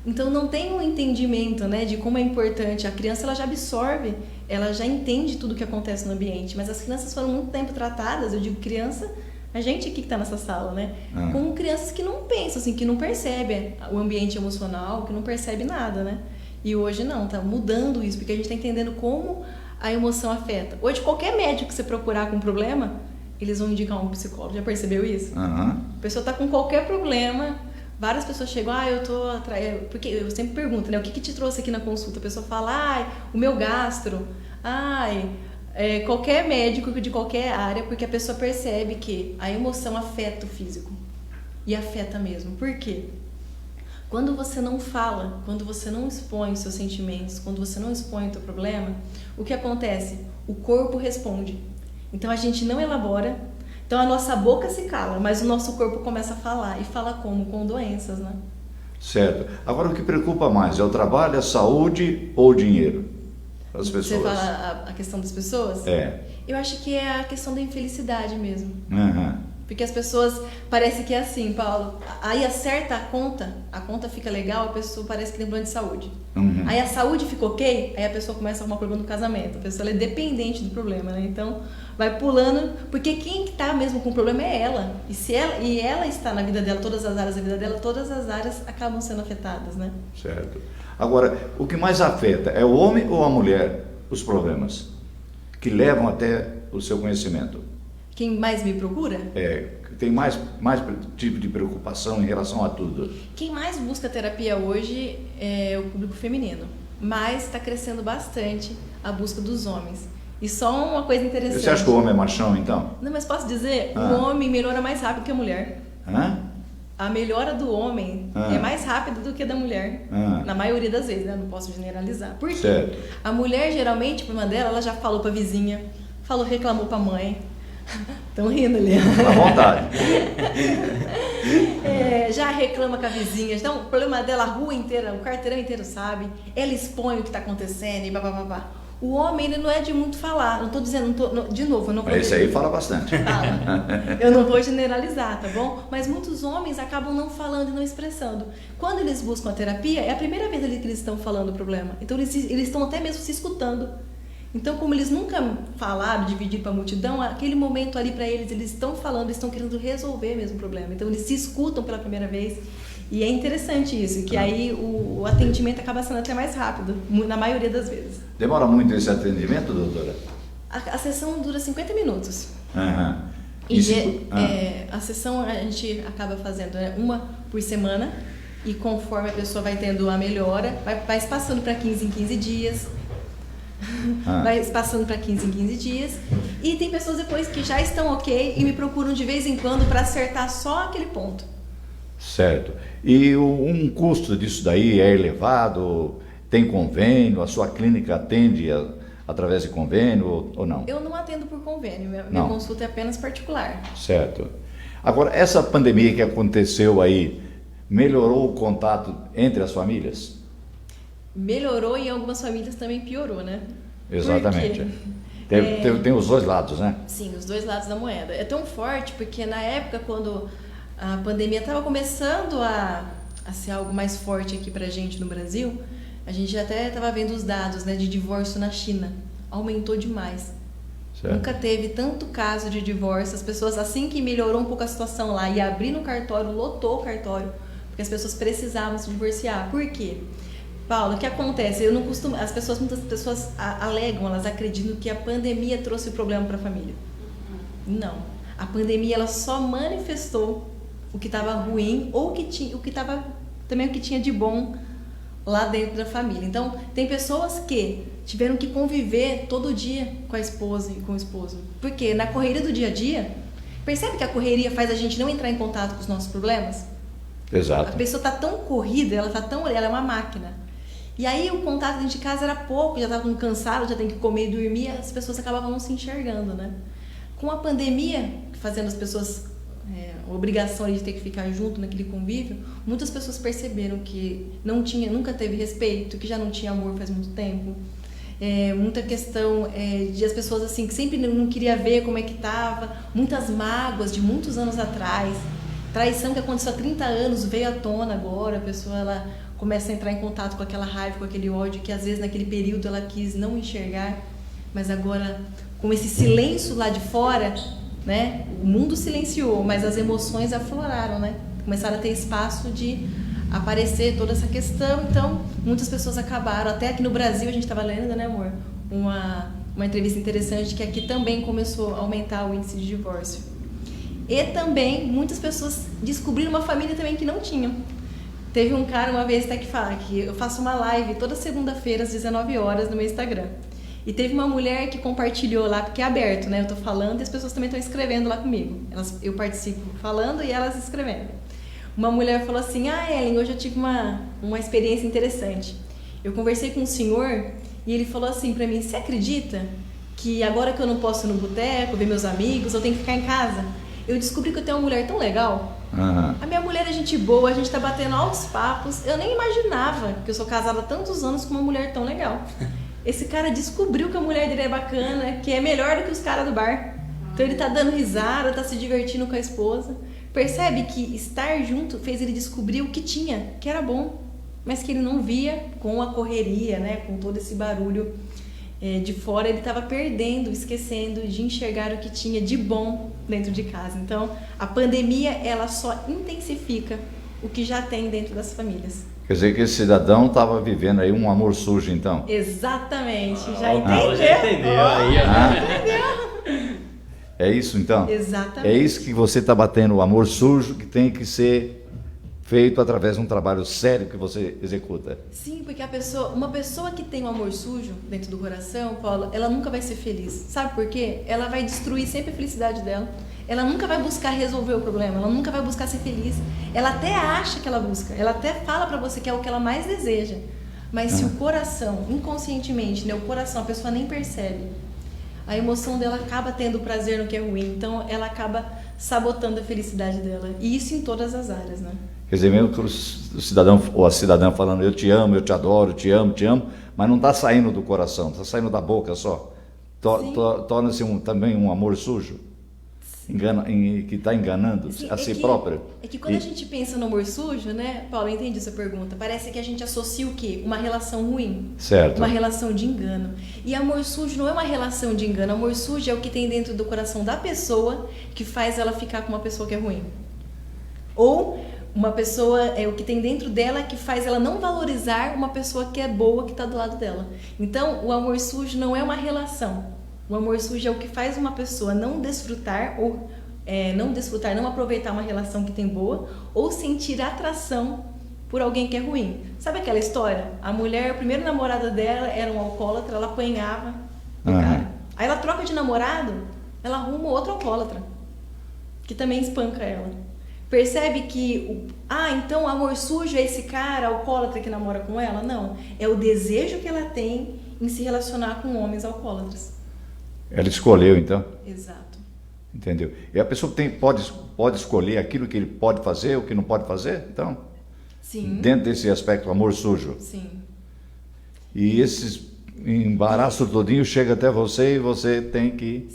Então não tem um entendimento, né, de como é importante. A criança ela já absorve, ela já entende tudo o que acontece no ambiente, mas as crianças foram muito tempo tratadas, eu digo criança... A gente aqui que está nessa sala, né? Com crianças que não pensam, assim, que não percebem o ambiente emocional, que não percebem nada, né? E hoje não, tá mudando isso, porque a gente está entendendo como a emoção afeta. Hoje, qualquer médico que você procurar com problema, eles vão indicar um psicólogo. Já percebeu isso? A pessoa está com qualquer problema, várias pessoas chegam, eu tô atrás... Porque eu sempre pergunto, né? O que te trouxe aqui na consulta? A pessoa fala, o meu gastro, qualquer médico de qualquer área, porque a pessoa percebe que a emoção afeta o físico. E afeta mesmo. Por quê? Quando você não fala, quando você não expõe os seus sentimentos, quando você não expõe o teu problema, o que acontece? O corpo responde. Então a gente não elabora, então a nossa boca se cala, mas o nosso corpo começa a falar. E fala como? Com doenças, né? Certo. Agora o que preocupa mais é o trabalho, a saúde ou o dinheiro? As pessoas. Você fala a questão das pessoas? É. Eu acho que é a questão da infelicidade mesmo. Porque as pessoas, parece que é assim, Paulo, aí acerta a conta fica legal, a pessoa parece que tem plano de saúde. Aí a saúde fica ok, aí a pessoa começa a arrumar problema no casamento. A pessoa é dependente do problema, né? Então, vai pulando, porque quem está mesmo com o problema é ela. E ela está na vida dela, todas as áreas da vida dela, todas as áreas acabam sendo afetadas, né? Certo. Agora, o que mais afeta é o homem ou a mulher os problemas que levam até o seu conhecimento? Quem mais me procura? Tem mais tipo de preocupação em relação a tudo. Quem mais busca terapia hoje é o público feminino, mas está crescendo bastante a busca dos homens. E só uma coisa interessante. Você acha que o homem é machão, então? Não, mas posso dizer, o homem melhora mais rápido que a mulher. A melhora do homem é mais rápida do que a da mulher, na maioria das vezes, né? Não posso generalizar. Por quê? Certo. A mulher, geralmente, o problema dela, ela já falou para a vizinha, reclamou para a mãe. Estão rindo ali. À vontade. Já reclama com a vizinha. Então, o problema dela, a rua inteira, o quarteirão inteiro sabe. Ela expõe o que está acontecendo e babá. O homem, ele não é de muito falar. Não estou dizendo, de novo, eu não vou... Esse aí fala bastante. Fala. Eu não vou generalizar, tá bom? Mas muitos homens acabam não falando e não expressando. Quando eles buscam a terapia, é a primeira vez ali que eles estão falando o problema. Então, eles estão até mesmo se escutando. Então, como eles nunca falaram, dividiram para a multidão, aquele momento ali para eles estão falando, eles estão querendo resolver mesmo o problema. Então, eles se escutam pela primeira vez. E é interessante isso, que aí o atendimento acaba sendo até mais rápido, na maioria das vezes. Demora muito esse atendimento, doutora? A sessão dura 50 minutos. A sessão a gente acaba fazendo uma por semana, e conforme a pessoa vai tendo a melhora, vai passando para 15 em 15 dias. Vai passando para 15 em 15 dias. E tem pessoas depois que já estão ok e me procuram de vez em quando para acertar só aquele ponto. Certo. E um custo disso daí é elevado? Tem convênio? A sua clínica atende através de convênio ou não? Eu não atendo por convênio, minha consulta é apenas particular. Certo. Agora, essa pandemia que aconteceu aí, melhorou o contato entre as famílias? Melhorou e em algumas famílias também piorou, né? Exatamente. Tem os dois lados, né? Sim, os dois lados da moeda. É tão forte porque na época, quando a pandemia estava começando a ser algo mais forte aqui pra gente no Brasil, a gente até estava vendo os dados, né, de divórcio na China. Aumentou demais. Certo. Nunca teve tanto caso de divórcio. As pessoas, assim que melhorou um pouco a situação lá e abrindo o cartório, lotou o cartório, porque as pessoas precisavam se divorciar. Por quê? Paulo, o que acontece? Muitas pessoas alegam, elas acreditam que a pandemia trouxe o problema para a família. Não. A pandemia ela só manifestou o que estava ruim ou o que tinha de bom lá dentro da família. Então, tem pessoas que tiveram que conviver todo dia com a esposa e com o esposo. Porque na correria do dia a dia, percebe que a correria faz a gente não entrar em contato com os nossos problemas? Exato. A pessoa está tão corrida, ela é uma máquina. E aí o contato dentro de casa era pouco, já estava cansado, já tem que comer e dormir, as pessoas acabavam não se enxergando, né? Com a pandemia, fazendo as pessoas a obrigação de ter que ficar junto naquele convívio, muitas pessoas perceberam que nunca teve respeito, que já não tinha amor faz muito tempo. Muita questão de as pessoas assim que sempre não queria ver como é que estava, muitas mágoas de muitos anos atrás, traição que aconteceu há 30 anos veio à tona agora, a pessoa ela começa a entrar em contato com aquela raiva, com aquele ódio que às vezes naquele período ela quis não enxergar, mas agora com esse silêncio lá de fora, né? O mundo silenciou, mas as emoções afloraram, né? Começaram a ter espaço de aparecer toda essa questão, então muitas pessoas acabaram, até aqui no Brasil a gente estava lendo, né, amor? Uma entrevista interessante que aqui também começou a aumentar o índice de divórcio. E também muitas pessoas descobriram uma família também que não tinham. Teve um cara uma vez até que fala que eu faço uma live toda segunda-feira às 19 horas no meu Instagram. E teve uma mulher que compartilhou lá, porque é aberto, né? Eu tô falando e as pessoas também estão escrevendo lá comigo. Eu participo falando e elas escrevendo. Uma mulher falou assim, Ellen, hoje eu tive uma experiência interessante. Eu conversei com um senhor e ele falou assim pra mim, você acredita que agora que eu não posso ir no boteco, ver meus amigos, eu tenho que ficar em casa? Eu descobri que eu tenho uma mulher tão legal. A minha mulher é gente boa, a gente tá batendo altos papos. Eu nem imaginava que eu sou casada há tantos anos com uma mulher tão legal. Esse cara descobriu que a mulher dele é bacana, que é melhor do que os caras do bar. Então ele tá dando risada, tá se divertindo com a esposa. Percebe que estar junto fez ele descobrir o que tinha, que era bom, mas que ele não via com a correria, né? Com todo esse barulho de fora, ele estava perdendo, esquecendo de enxergar o que tinha de bom dentro de casa. Então, a pandemia, ela só intensifica o que já tem dentro das famílias. Quer dizer que esse cidadão estava vivendo aí um amor sujo, então? Exatamente, Já entendeu aí. Entendeu? É isso, então? Exatamente. É isso que você está batendo, o amor sujo que tem que ser feito através de um trabalho sério que você executa. Sim, porque uma pessoa que tem um amor sujo dentro do coração, Paulo, ela nunca vai ser feliz. Sabe por quê? Ela vai destruir sempre a felicidade dela. Ela nunca vai buscar resolver o problema, ela nunca vai buscar ser feliz. Ela até acha que ela busca, ela até fala pra você que é o que ela mais deseja. Mas se o coração, inconscientemente, né, o coração, a pessoa nem percebe, a emoção dela acaba tendo prazer no que é ruim. Então ela acaba sabotando a felicidade dela. E isso em todas as áreas, né? Quer dizer, mesmo que o cidadão ou a cidadã falando eu te amo, eu te adoro, te amo, mas não está saindo do coração, está saindo da boca só. Torna-se também um amor sujo, que está enganando a si próprio. É que quando a gente pensa no amor sujo, né, Paulo, eu entendi sua pergunta, parece que a gente associa o quê? Uma relação ruim. Certo. Uma relação de engano. E amor sujo não é uma relação de engano, amor sujo é o que tem dentro do coração da pessoa que faz ela ficar com uma pessoa que é ruim. Ou uma pessoa, é o que tem dentro dela que faz ela não valorizar uma pessoa que é boa, que está do lado dela. Então, o amor sujo não é uma relação. O amor sujo é o que faz uma pessoa não desfrutar, não aproveitar uma relação que tem boa, ou sentir atração por alguém que é ruim. Sabe aquela história? A mulher, o primeiro namorado dela era um alcoólatra, ela apanhava do cara. Aí ela troca de namorado, ela arruma outro alcoólatra, que também espanca ela. Percebe que, então o amor sujo é esse cara alcoólatra que namora com ela? Não, é o desejo que ela tem em se relacionar com homens alcoólatras. Ela escolheu, então? Exato. Entendeu? E a pessoa pode escolher aquilo que ele pode fazer, o que não pode fazer, então? Sim. Dentro desse aspecto, amor sujo. Sim. E esse embaraço todinho chega até você e você tem que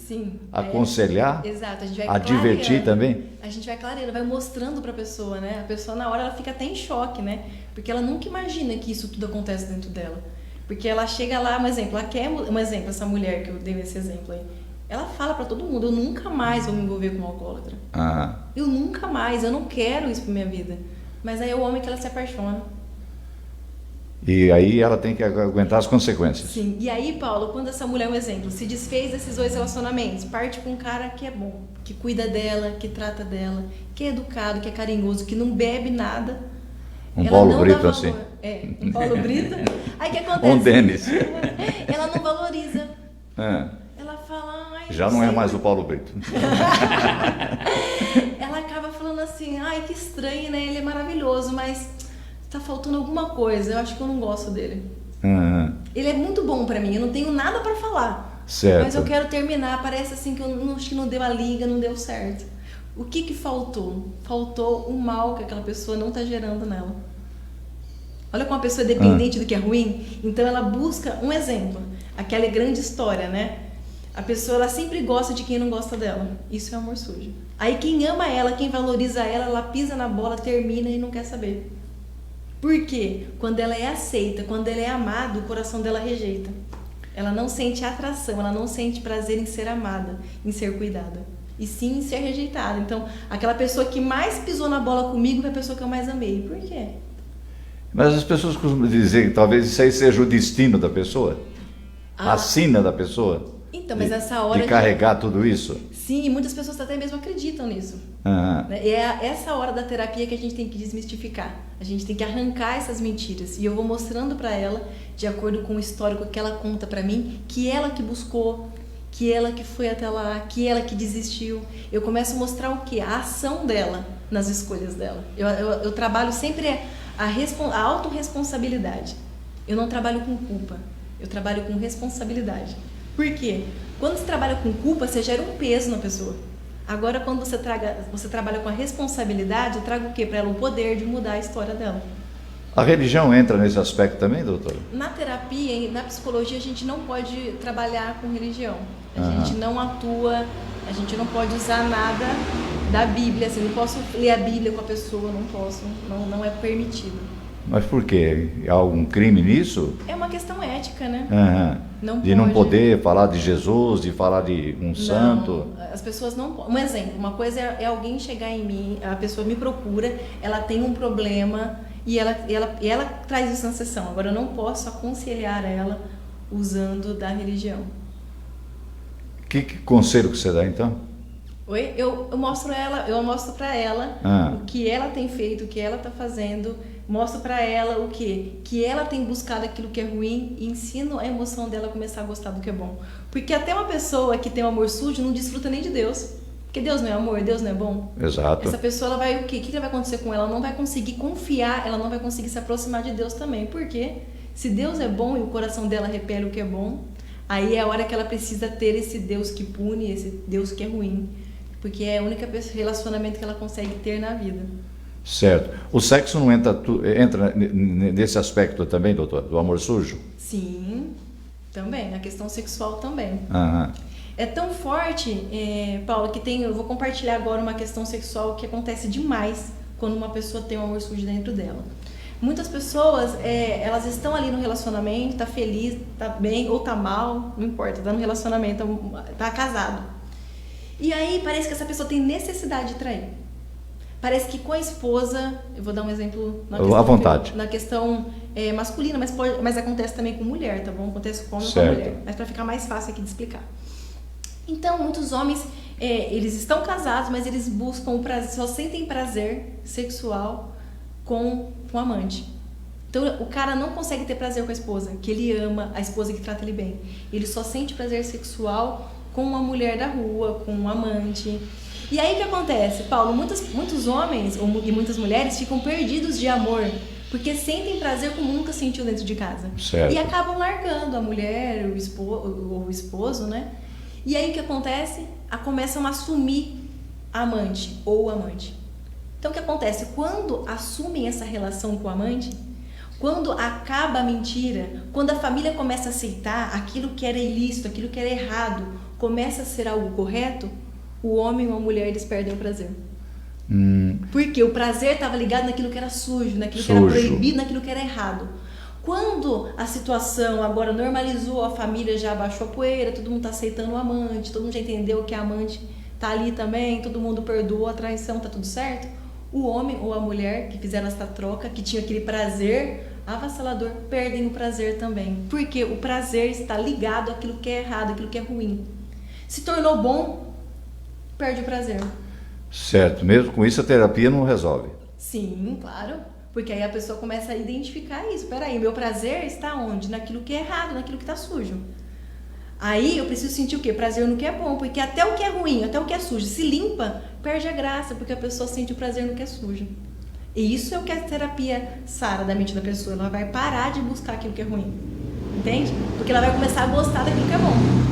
aconselhar, exato. A gente vai advertir também. A gente vai clareando, vai mostrando para a pessoa, né? A pessoa na hora ela fica até em choque, né? Porque ela nunca imagina que isso tudo acontece dentro dela. Porque ela chega lá, essa mulher que eu dei esse exemplo aí, ela fala para todo mundo, eu nunca mais vou me envolver com um alcoólatra. Eu nunca mais, eu não quero isso pra minha vida. Mas aí é o homem que ela se apaixona. E aí ela tem que aguentar as consequências. Sim, e aí, Paulo, quando essa mulher, um exemplo, se desfez desses 2 relacionamentos, parte com um cara que é bom, que cuida dela, que trata dela, que é educado, que é carinhoso, que não bebe nada. Um Paulo Brito assim. Um Paulo Brito. Aí o que acontece? Um Denis. Ela não valoriza. Ela fala, já não é mais o Paulo Brito. Ela acaba falando assim, que estranho, né? Ele é maravilhoso, mas tá faltando alguma coisa. Eu acho que eu não gosto dele. Ele é muito bom pra mim, eu não tenho nada pra falar. Certo. Mas eu quero terminar, parece assim que acho que não deu a liga, não deu certo. O que faltou? Faltou o mal que aquela pessoa não está gerando nela. Olha como a pessoa é dependente do que é ruim. Então ela busca um exemplo. Aquela grande história, né? A pessoa ela sempre gosta de quem não gosta dela. Isso é amor sujo. Aí quem ama ela, quem valoriza ela, ela pisa na bola, termina e não quer saber. Por quê? Quando ela é aceita, quando ela é amada, o coração dela rejeita. Ela não sente atração, ela não sente prazer em ser amada, em ser cuidada. E sim em ser rejeitada. Então, aquela pessoa que mais pisou na bola comigo foi a pessoa que eu mais amei. Por quê? Mas as pessoas costumam dizer que talvez isso aí seja o destino da pessoa. A sina da pessoa. Então, mas essa hora de carregar tudo isso. Sim, e muitas pessoas até mesmo acreditam nisso. E é essa hora da terapia que a gente tem que desmistificar. A gente tem que arrancar essas mentiras. E eu vou mostrando para ela, de acordo com o histórico que ela conta para mim, que ela que buscou, que ela que foi até lá, que ela que desistiu. Eu começo a mostrar o quê? A ação dela nas escolhas dela. Eu trabalho sempre a autorresponsabilidade. Eu não trabalho com culpa, eu trabalho com responsabilidade. Por quê? Quando você trabalha com culpa, você gera um peso na pessoa. Agora, quando você trabalha com a responsabilidade, eu trago o quê para ela? O poder de mudar a história dela. A religião entra nesse aspecto também, doutora? Na terapia, na psicologia, a gente não pode trabalhar com religião. A gente não atua, a gente não pode usar nada da Bíblia. Assim, não posso ler a Bíblia com a pessoa, não posso, não é permitido. Mas por quê? Há algum crime nisso? É uma questão ética, né? De não poder falar de Jesus, de falar de um santo. As pessoas não podem. Um exemplo, uma coisa é alguém chegar em mim, a pessoa me procura, ela tem um problema e ela traz isso na sessão. Agora eu não posso aconselhar ela usando da religião. Que conselho que você dá então? Oi? Eu mostro para ela o que ela tem feito, o que ela está fazendo. Mostro para ela o quê? Que ela tem buscado aquilo que é ruim e ensino a emoção dela a começar a gostar do que é bom. Porque até uma pessoa que tem um amor sujo não desfruta nem de Deus. Porque Deus não é amor, Deus não é bom. Exato. Essa pessoa, ela vai o quê? O que vai acontecer com ela? Ela não vai conseguir confiar, ela não vai conseguir se aproximar de Deus também. Por quê? Se Deus é bom e o coração dela repele o que é bom, aí é a hora que ela precisa ter esse Deus que pune, esse Deus que é ruim. Porque é o único relacionamento que ela consegue ter na vida. Certo. O sexo não entra nesse aspecto também, doutor, do amor sujo? Sim, também. A questão sexual também. Aham. É tão forte, Paulo, que eu vou compartilhar agora uma questão sexual que acontece demais quando uma pessoa tem um amor sujo dentro dela. Muitas pessoas, elas estão ali no relacionamento, tá feliz, tá bem ou tá mal, não importa, tá no relacionamento, tá casado. E aí parece que essa pessoa tem necessidade de trair. Parece que com a esposa, eu vou dar um exemplo à vontade. Na questão masculina, mas acontece também com mulher, tá bom? Acontece com homem e com mulher, mas para ficar mais fácil aqui de explicar. Então, muitos homens, eles estão casados, mas eles buscam o prazer, só sentem prazer sexual com o amante. Então, o cara não consegue ter prazer com a esposa, que ele ama, a esposa que trata ele bem. Ele só sente prazer sexual com uma mulher da rua, com um amante. E aí o que acontece, Paulo? Muitos homens e muitas mulheres ficam perdidos de amor, porque sentem prazer como nunca sentiu dentro de casa. Certo. E acabam largando a mulher, o esposo, né? E aí o que acontece? Começam a assumir a amante ou o amante. Então o que acontece? Quando assumem essa relação com o amante, quando acaba a mentira, quando a família começa a aceitar aquilo que era ilícito, aquilo que era errado, começa a ser algo correto, o homem ou a mulher, eles perdem o prazer. Porque o prazer estava ligado naquilo que era sujo, naquilo que era proibido, naquilo que era errado. Quando a situação agora normalizou, a família já abaixou a poeira, todo mundo está aceitando o amante, todo mundo já entendeu que a amante está ali também, todo mundo perdoou a traição, está tudo certo, o homem ou a mulher que fizeram essa troca, que tinha aquele prazer avassalador, perdem o prazer também. Porque o prazer está ligado àquilo que é errado, àquilo que é ruim. Se tornou bom, perde o prazer. Certo, mesmo com isso a terapia não resolve. Sim, claro, porque aí a pessoa começa a identificar isso. Peraí, meu prazer está onde? Naquilo que é errado, naquilo que está sujo. Aí eu preciso sentir o quê? Prazer no que é bom, porque até o que é ruim, até o que é sujo, se limpa, perde a graça, porque a pessoa sente o prazer no que é sujo. E isso é o que a terapia sara da mente da pessoa, ela vai parar de buscar aquilo que é ruim, entende? Porque ela vai começar a gostar daquilo que é bom.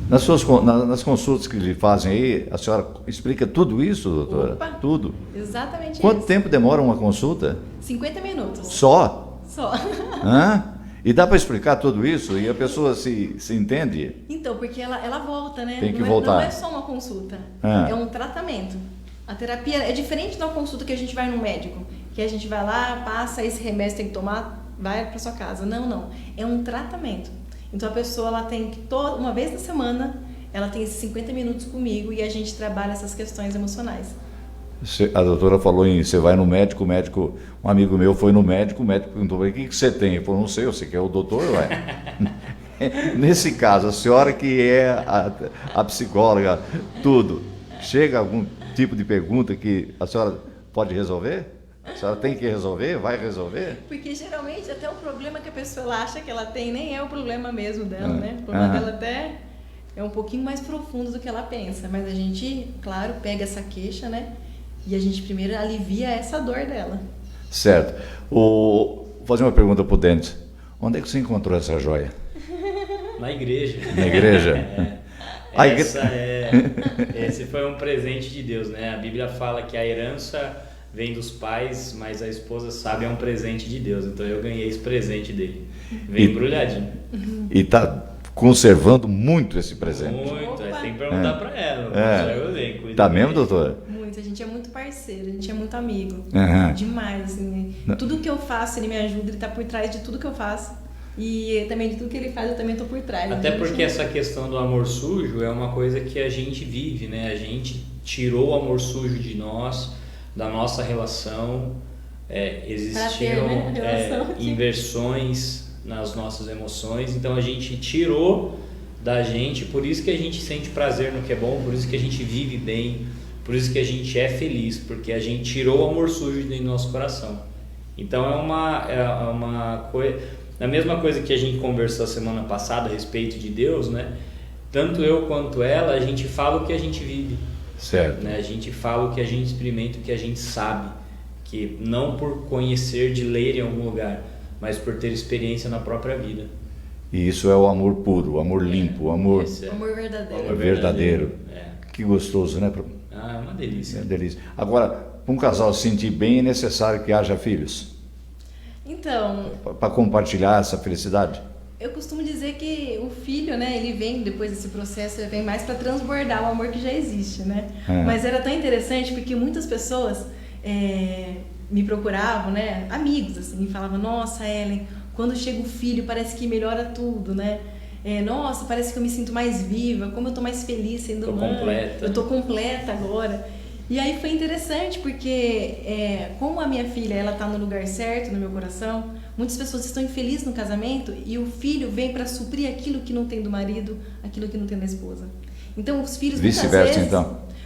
Nas consultas que lhe fazem aí, a senhora explica tudo isso, doutora? Opa, tudo? Exatamente. Quanto tempo demora uma consulta? 50 minutos. Só? Só. E dá para explicar tudo isso? E a pessoa se entende? Então, porque ela volta, né? Tem que voltar. Não é só uma consulta, é um tratamento. A terapia é diferente da consulta que a gente vai no médico, que a gente vai lá, passa esse remédio, tem que tomar, vai para sua casa. Não. É um tratamento. Então a pessoa, ela tem que, uma vez na semana, ela tem esses 50 minutos comigo e a gente trabalha essas questões emocionais. A doutora falou em você vai no médico, o médico, um amigo meu foi no médico, o médico perguntou, o que você tem? Ele falou, não sei, você quer o doutor, ué? Nesse caso, a senhora que é a psicóloga, tudo, chega algum tipo de pergunta que a senhora pode resolver? A senhora tem que resolver? Vai resolver? Porque geralmente até o problema que a pessoa ela acha que ela tem nem é o problema mesmo dela, né? O problema dela até é um pouquinho mais profundo do que ela pensa. Mas a gente, claro, pega essa queixa, né? E a gente primeiro alivia essa dor dela. Certo. Vou fazer uma pergunta pro Dente. Onde é que você encontrou essa joia? Na igreja. Na igreja? Esse foi um presente de Deus, né? A Bíblia fala que a herança vem dos pais, mas a esposa sabe é um presente de Deus. Então eu ganhei esse presente dele. Vem embrulhadinho. E tá conservando muito esse presente. Muito, aí tem que perguntar pra ela. Tá mesmo, doutora? Muito, a gente é muito parceiro, a gente é muito amigo. Uhum. Demais, assim. Tudo que eu faço, ele me ajuda, ele tá por trás de tudo que eu faço. E também de tudo que ele faz, eu também tô por trás. Até porque essa questão do amor sujo é uma coisa que a gente vive, né? A gente tirou o amor sujo de nós, da nossa relação. Existiam inversões nas nossas emoções, então a gente tirou da gente, por isso que a gente sente prazer no que é bom, por isso que a gente vive bem, por isso que a gente é feliz, porque a gente tirou o amor sujo do nosso coração. Então é uma coisa, a mesma coisa que a gente conversou a semana passada a respeito de Deus, né? Tanto eu quanto ela, a gente fala o que a gente vive, certo? Né? A gente fala o que a gente experimenta, o que a gente sabe, que não por conhecer de ler em algum lugar, mas por ter experiência na própria vida. E isso é o amor puro, o amor limpo, o amor verdadeiro. Amor verdadeiro. Que gostoso, né? É uma delícia. É uma delícia. Agora, para um casal se sentir bem, é necessário que haja filhos? Então... Para compartilhar essa felicidade? Eu costumo dizer que o filho, né, ele vem, depois desse processo, ele vem mais para transbordar o amor que já existe, né? Mas era tão interessante porque muitas pessoas me procuravam, né, amigos, assim, e falavam, nossa, Ellen, quando chega o filho parece que melhora tudo, né? Nossa, parece que eu me sinto mais viva, como eu tô mais feliz sendo mãe. Completa. Eu tô completa agora. E aí foi interessante porque como a minha filha, ela tá no lugar certo no meu coração, muitas pessoas estão infelizes no casamento e o filho vem para suprir aquilo que não tem do marido, aquilo que não tem da esposa. Então os filhos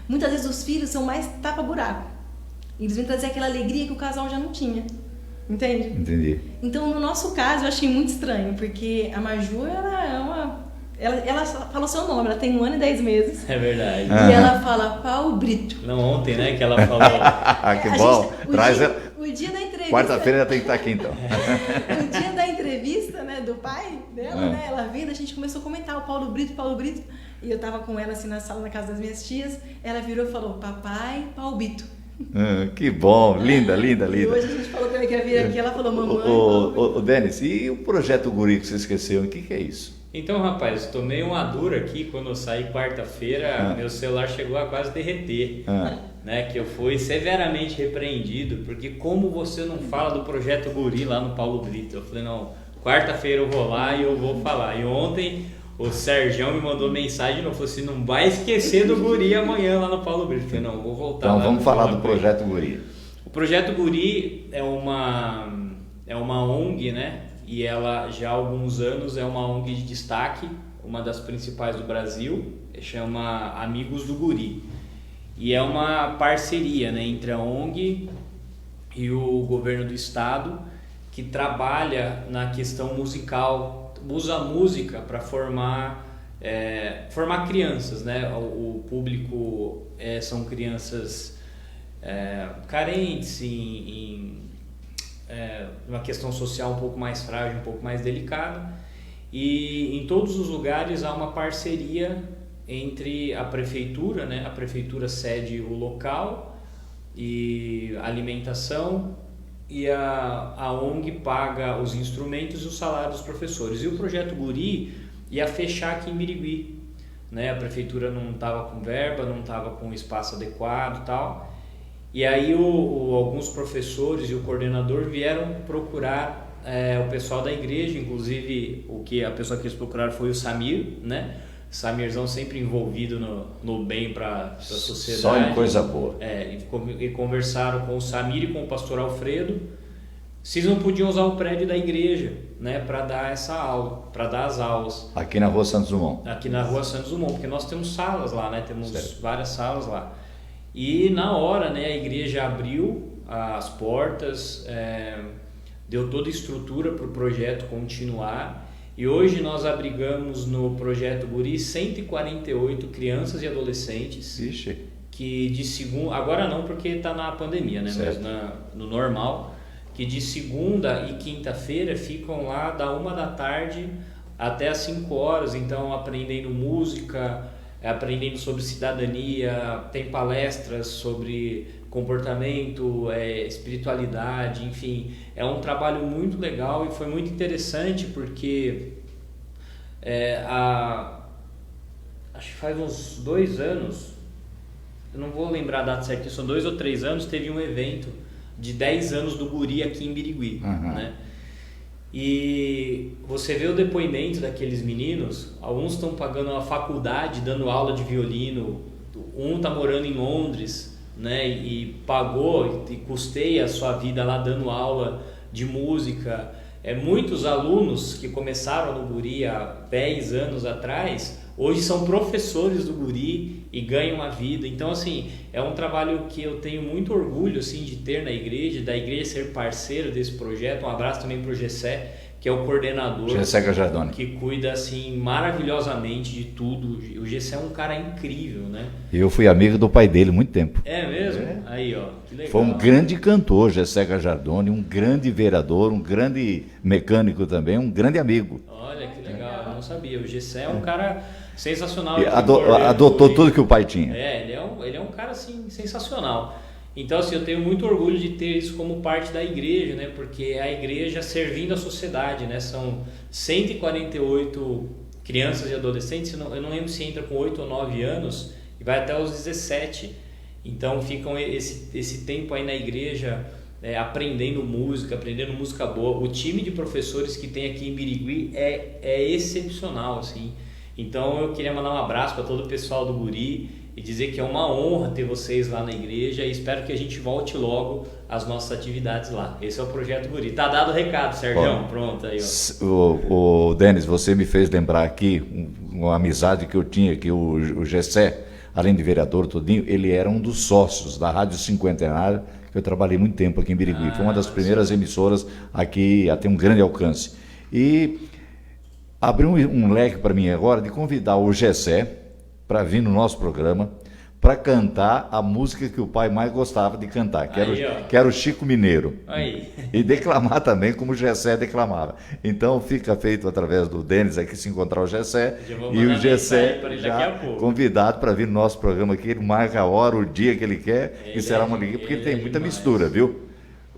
muitas vezes os filhos são mais tapa-buraco. Eles vêm trazer aquela alegria que o casal já não tinha. Entende? Entendi. Então, no nosso caso, eu achei muito estranho, porque a Maju, ela falou seu nome, ela tem 1 ano e 10 meses. É verdade. E ela fala Paulo Brito. Não, ontem, né, que ela falou. Que bom. O dia da entrevista. Quarta-feira ela tem que estar aqui, então. O dia da entrevista, né, do pai dela, né, ela vindo, a gente começou a comentar o Paulo Brito. E eu tava com ela, assim, na sala, na casa das minhas tias. Ela virou e falou, papai, Paulo Brito. Que bom, linda. E hoje a gente falou que ela quer vir aqui, ela falou, mamãe. Ô Denis, e o projeto Guri que você esqueceu, o que é isso? Então, rapaz, tomei uma dura aqui quando eu saí quarta-feira, meu celular chegou a quase derreter, né? Que eu fui severamente repreendido, porque como você não fala do projeto Guri lá no Paulo Brito? Eu falei, não, quarta-feira eu vou lá e eu vou falar. E ontem o Sergião me mandou mensagem, não falou assim, não vai esquecer do Guri amanhã lá no Paulo Brito. Eu falei, não, vou voltar. Então vamos falar do projeto Guri. O projeto Guri é uma ONG, né? E ela já há alguns anos é uma ONG de destaque, uma das principais do Brasil, chama Amigos do Guri. E é uma parceria, né, entre a ONG e o governo do estado, que trabalha na questão musical, usa a música para formar crianças, né? O público são crianças carentes em uma questão social um pouco mais frágil, um pouco mais delicada, e em todos os lugares há uma parceria entre a prefeitura, né? A prefeitura cede o local e a alimentação, e a ONG paga os instrumentos e o salário dos professores. E o projeto Guri ia fechar aqui em Birigui, né? A prefeitura não estava com verba, não estava com espaço adequado e tal. E aí alguns professores e o coordenador vieram procurar o pessoal da igreja, inclusive a pessoa que eles procuraram foi o Samir, né? Samirzão sempre envolvido no bem para a sociedade. Só em coisa boa. E conversaram com o Samir e com o pastor Alfredo se eles não podiam usar o prédio da igreja, né, para dar essa aula, para dar as aulas. Aqui na Rua Santos Dumont. Aqui na Rua Santos Dumont, porque nós temos salas lá, né? Temos várias salas lá. E na hora, né, a igreja abriu as portas, deu toda a estrutura para o projeto continuar, e hoje nós abrigamos no projeto Guri 148 crianças e adolescentes. Ixi. Que de segunda, agora não porque está na pandemia, né, mas no normal, que de segunda e quinta-feira ficam lá da 1 da tarde até as 5 horas, então aprendendo música, aprendendo sobre cidadania, tem palestras sobre comportamento, espiritualidade, enfim, é um trabalho muito legal e foi muito interessante porque acho que faz uns 2 anos, eu não vou lembrar a data certa, são 2 ou 3 anos, teve um evento de 10 anos do Guri aqui em Birigui, né? E você vê o depoimento daqueles meninos, alguns estão pagando uma faculdade, dando aula de violino, um está morando em Londres, né, e pagou e custeia a sua vida lá dando aula de música. Muitos alunos que começaram no Guri há 10 anos atrás, hoje são professores do Guri e ganham a vida. Então, assim, é um trabalho que eu tenho muito orgulho, assim, de ter na igreja, da igreja ser parceiro desse projeto. Um abraço também para o Gessé, que é o coordenador, Gessé Gajardoni, que cuida assim maravilhosamente de tudo. O Gessé é um cara incrível, né? Eu fui amigo do pai dele muito tempo. É mesmo? Aí, ó, que legal. Foi um grande cantor, Gessé Gajardoni, um grande vereador, um grande mecânico também, um grande amigo. Olha que legal, eu não sabia. O Gessé é um cara sensacional. E adotou tudo que o pai tinha. Ele é um cara assim sensacional. Então, assim, eu tenho muito orgulho de ter isso como parte da igreja, né? Porque a igreja servindo a sociedade, né? São 148 crianças e adolescentes, eu não lembro se entra com 8 ou 9 anos e vai até os 17. Então, ficam esse tempo aí na igreja aprendendo música boa. O time de professores que tem aqui em Birigui é excepcional, assim. Então, eu queria mandar um abraço para todo o pessoal do Guri e dizer que é uma honra ter vocês lá na igreja e espero que a gente volte logo às nossas atividades lá. Esse é o Projeto Guri. Tá dado o recado, Sérgio. Pronto aí, ó. O Denis, você me fez lembrar aqui uma amizade que eu tinha, que o Gessé, além de vereador tudinho, ele era um dos sócios da Rádio Cinquentenário, que eu trabalhei muito tempo aqui em Birigui. Foi uma das primeiras emissoras aqui a ter um grande alcance. E abriu um leque para mim agora de convidar o Gessé para vir no nosso programa, para cantar a música que o pai mais gostava de cantar, que era o Chico Mineiro. Aí. E declamar também como o Gessé declamava. Então fica feito através do Denis aqui se encontrar o Gessé, e o Gessé já convidado para vir no nosso programa aqui, ele marca a hora, o dia que ele quer, e será uma alegria, porque ele tem muita mistura, viu?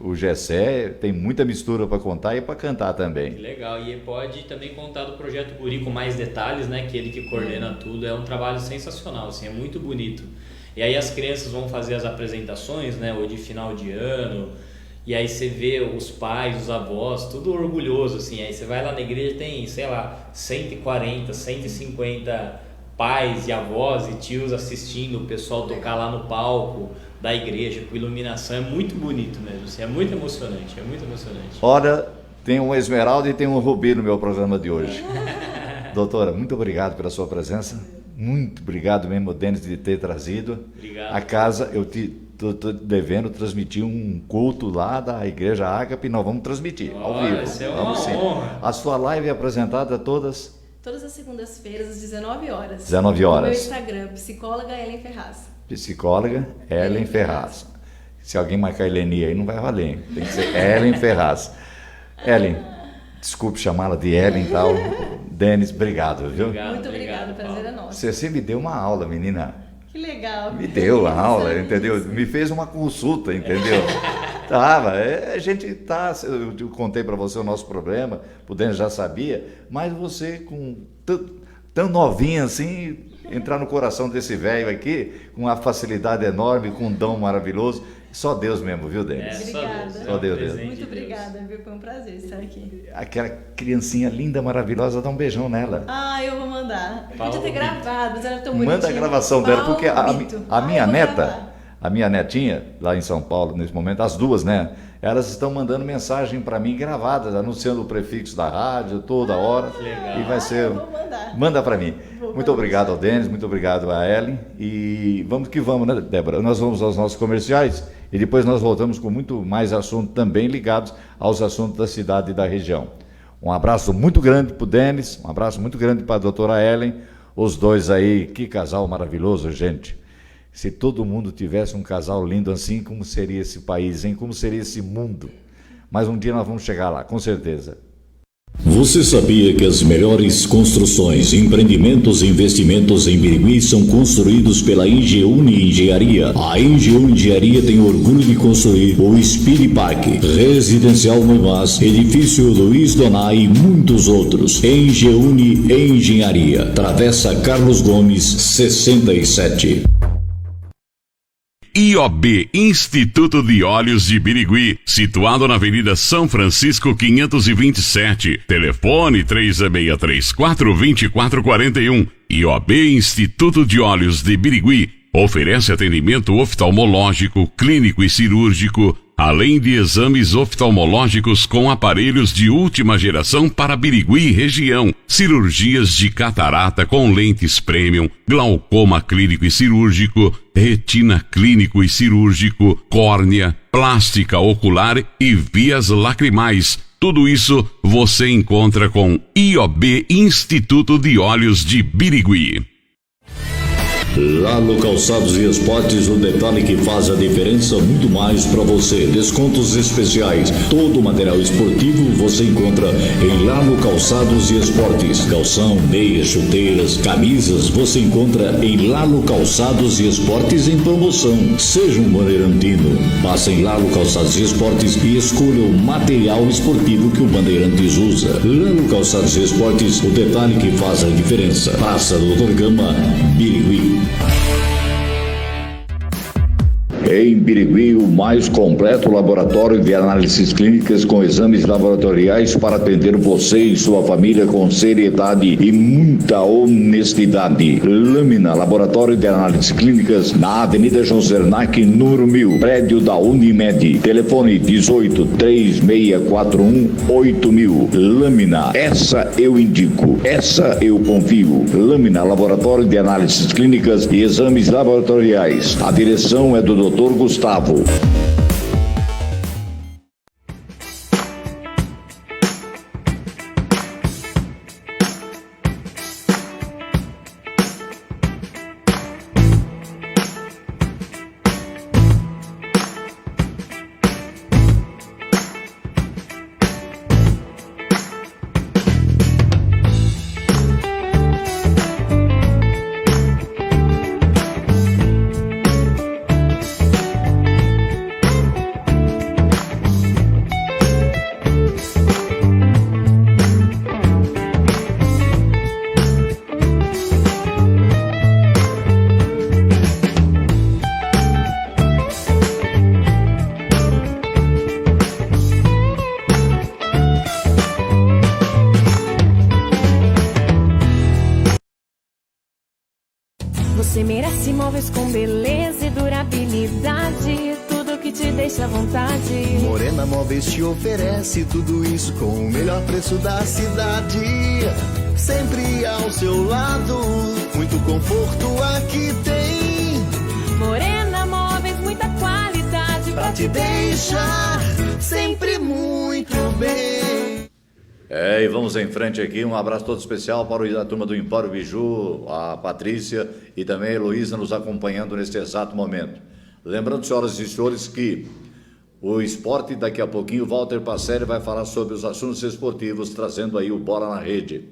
O Gessé tem muita mistura para contar e para cantar também. Que legal, e pode também contar do Projeto Guri com mais detalhes, né? Que ele que coordena tudo, é um trabalho sensacional, assim, é muito bonito. E aí as crianças vão fazer as apresentações, né? Ou de final de ano, e aí você vê os pais, os avós, tudo orgulhoso, assim. Aí você vai lá na igreja, tem, sei lá, 140, 150 pais e avós e tios assistindo o pessoal tocar lá no palco da igreja, com iluminação, é muito bonito mesmo, assim, é muito emocionante. Ora, tem um esmeralda e tem um rubi no meu programa de hoje. Doutora, muito obrigado pela sua presença, muito obrigado mesmo, Denis, de ter trazido. Obrigado. A casa, eu estou devendo transmitir um culto lá da Igreja Ágape, nós vamos transmitir ao vivo. Isso é uma honra. A sua live é apresentada todas as segundas-feiras, às 19 horas. 19 horas. No meu Instagram, psicóloga Ellen Ferraz. Psicóloga Ellen Ferraz. Se alguém marcar Eleni aí, não vai valer. Tem que ser Ellen Ferraz. Ellen, desculpe chamá-la de Ellen e tal. Denis, obrigado, viu? Muito obrigado, prazer é nosso. Você me deu uma aula, menina. Que legal. Me deu a aula, entendeu? Me fez uma consulta, entendeu? A gente tá, eu contei para você o nosso problema, o Denis já sabia, mas você com tão novinha assim, entrar no coração desse velho aqui, com uma facilidade enorme, com um dom maravilhoso, só Deus mesmo, viu, Denis? Obrigada. Só Deus. Muito obrigada, viu? Foi um prazer estar aqui. Aquela criancinha linda, maravilhosa, dá um beijão nela. Eu vou mandar. Eu podia ter gravado, mas era tão bonitinha. Manda a gravação dela, porque a minha neta, a minha netinha, lá em São Paulo, nesse momento, as duas, né? Elas estão mandando mensagem para mim gravadas, anunciando o prefixo da rádio toda hora. Legal. E vai ser. Eu vou mandar. Manda para mim. Muito obrigado ao Denis, muito obrigado a Ellen. E vamos que vamos, né, Débora? Nós vamos aos nossos comerciais e depois nós voltamos com muito mais assuntos também ligados aos assuntos da cidade e da região. Um abraço muito grande para o Denis, um abraço muito grande para a doutora Ellen. Os dois aí, que casal maravilhoso, gente. Se todo mundo tivesse um casal lindo assim, como seria esse país, hein? Como seria esse mundo? Mas um dia nós vamos chegar lá, com certeza. Você sabia que as melhores construções, empreendimentos e investimentos em Birigui são construídos pela Engeune Engenharia? A Engeune Engenharia tem orgulho de construir o Speed Park, Residencial Moivaz, Edifício Luiz Donai e muitos outros. Engeune Engenharia, Travessa Carlos Gomes, 67. IOB, Instituto de Olhos de Birigui, situado na Avenida São Francisco 527, telefone 3634-2441. IOB, Instituto de Olhos de Birigui, oferece atendimento oftalmológico, clínico e cirúrgico, além de exames oftalmológicos com aparelhos de última geração para Birigui e região, cirurgias de catarata com lentes premium, glaucoma clínico e cirúrgico, retina clínico e cirúrgico, córnea, plástica ocular e vias lacrimais. Tudo isso você encontra com IOB, Instituto de Olhos de Birigui. Lalo Calçados e Esportes, o detalhe que faz a diferença muito mais para você. Descontos especiais. Todo o material esportivo você encontra em Lalo Calçados e Esportes. Calção, meias, chuteiras, camisas, você encontra em Lalo Calçados e Esportes em promoção. Seja um bandeirantino. Passa em Lalo Calçados e Esportes e escolha o material esportivo que o Bandeirantes usa. Lalo Calçados e Esportes, o detalhe que faz a diferença. Praça Doutor Gama, Birigui. Em Birigui, o mais completo laboratório de análises clínicas com exames laboratoriais para atender você e sua família com seriedade e muita honestidade. Lâmina, Laboratório de Análises Clínicas, na Avenida João Zernac, número 1000, prédio da Unimed. Telefone 18-3641-8000. Lâmina, essa eu indico, essa eu confio. Lâmina, Laboratório de Análises Clínicas e Exames Laboratoriais. A direção é do Dr. Gustavo. Você merece móveis com beleza e durabilidade, tudo que te deixa à vontade. Morena Móveis te oferece tudo isso com o melhor preço da cidade. Sempre ao seu lado, muito conforto aqui tem. Morena Móveis, muita qualidade pra te deixar sempre muito bem. E vamos em frente aqui, um abraço todo especial para a turma do Empório Biju, a Patrícia e também a Heloísa nos acompanhando neste exato momento. Lembrando, senhoras e senhores, que o esporte, daqui a pouquinho, o Walter Passelli vai falar sobre os assuntos esportivos, trazendo aí o Bola na Rede.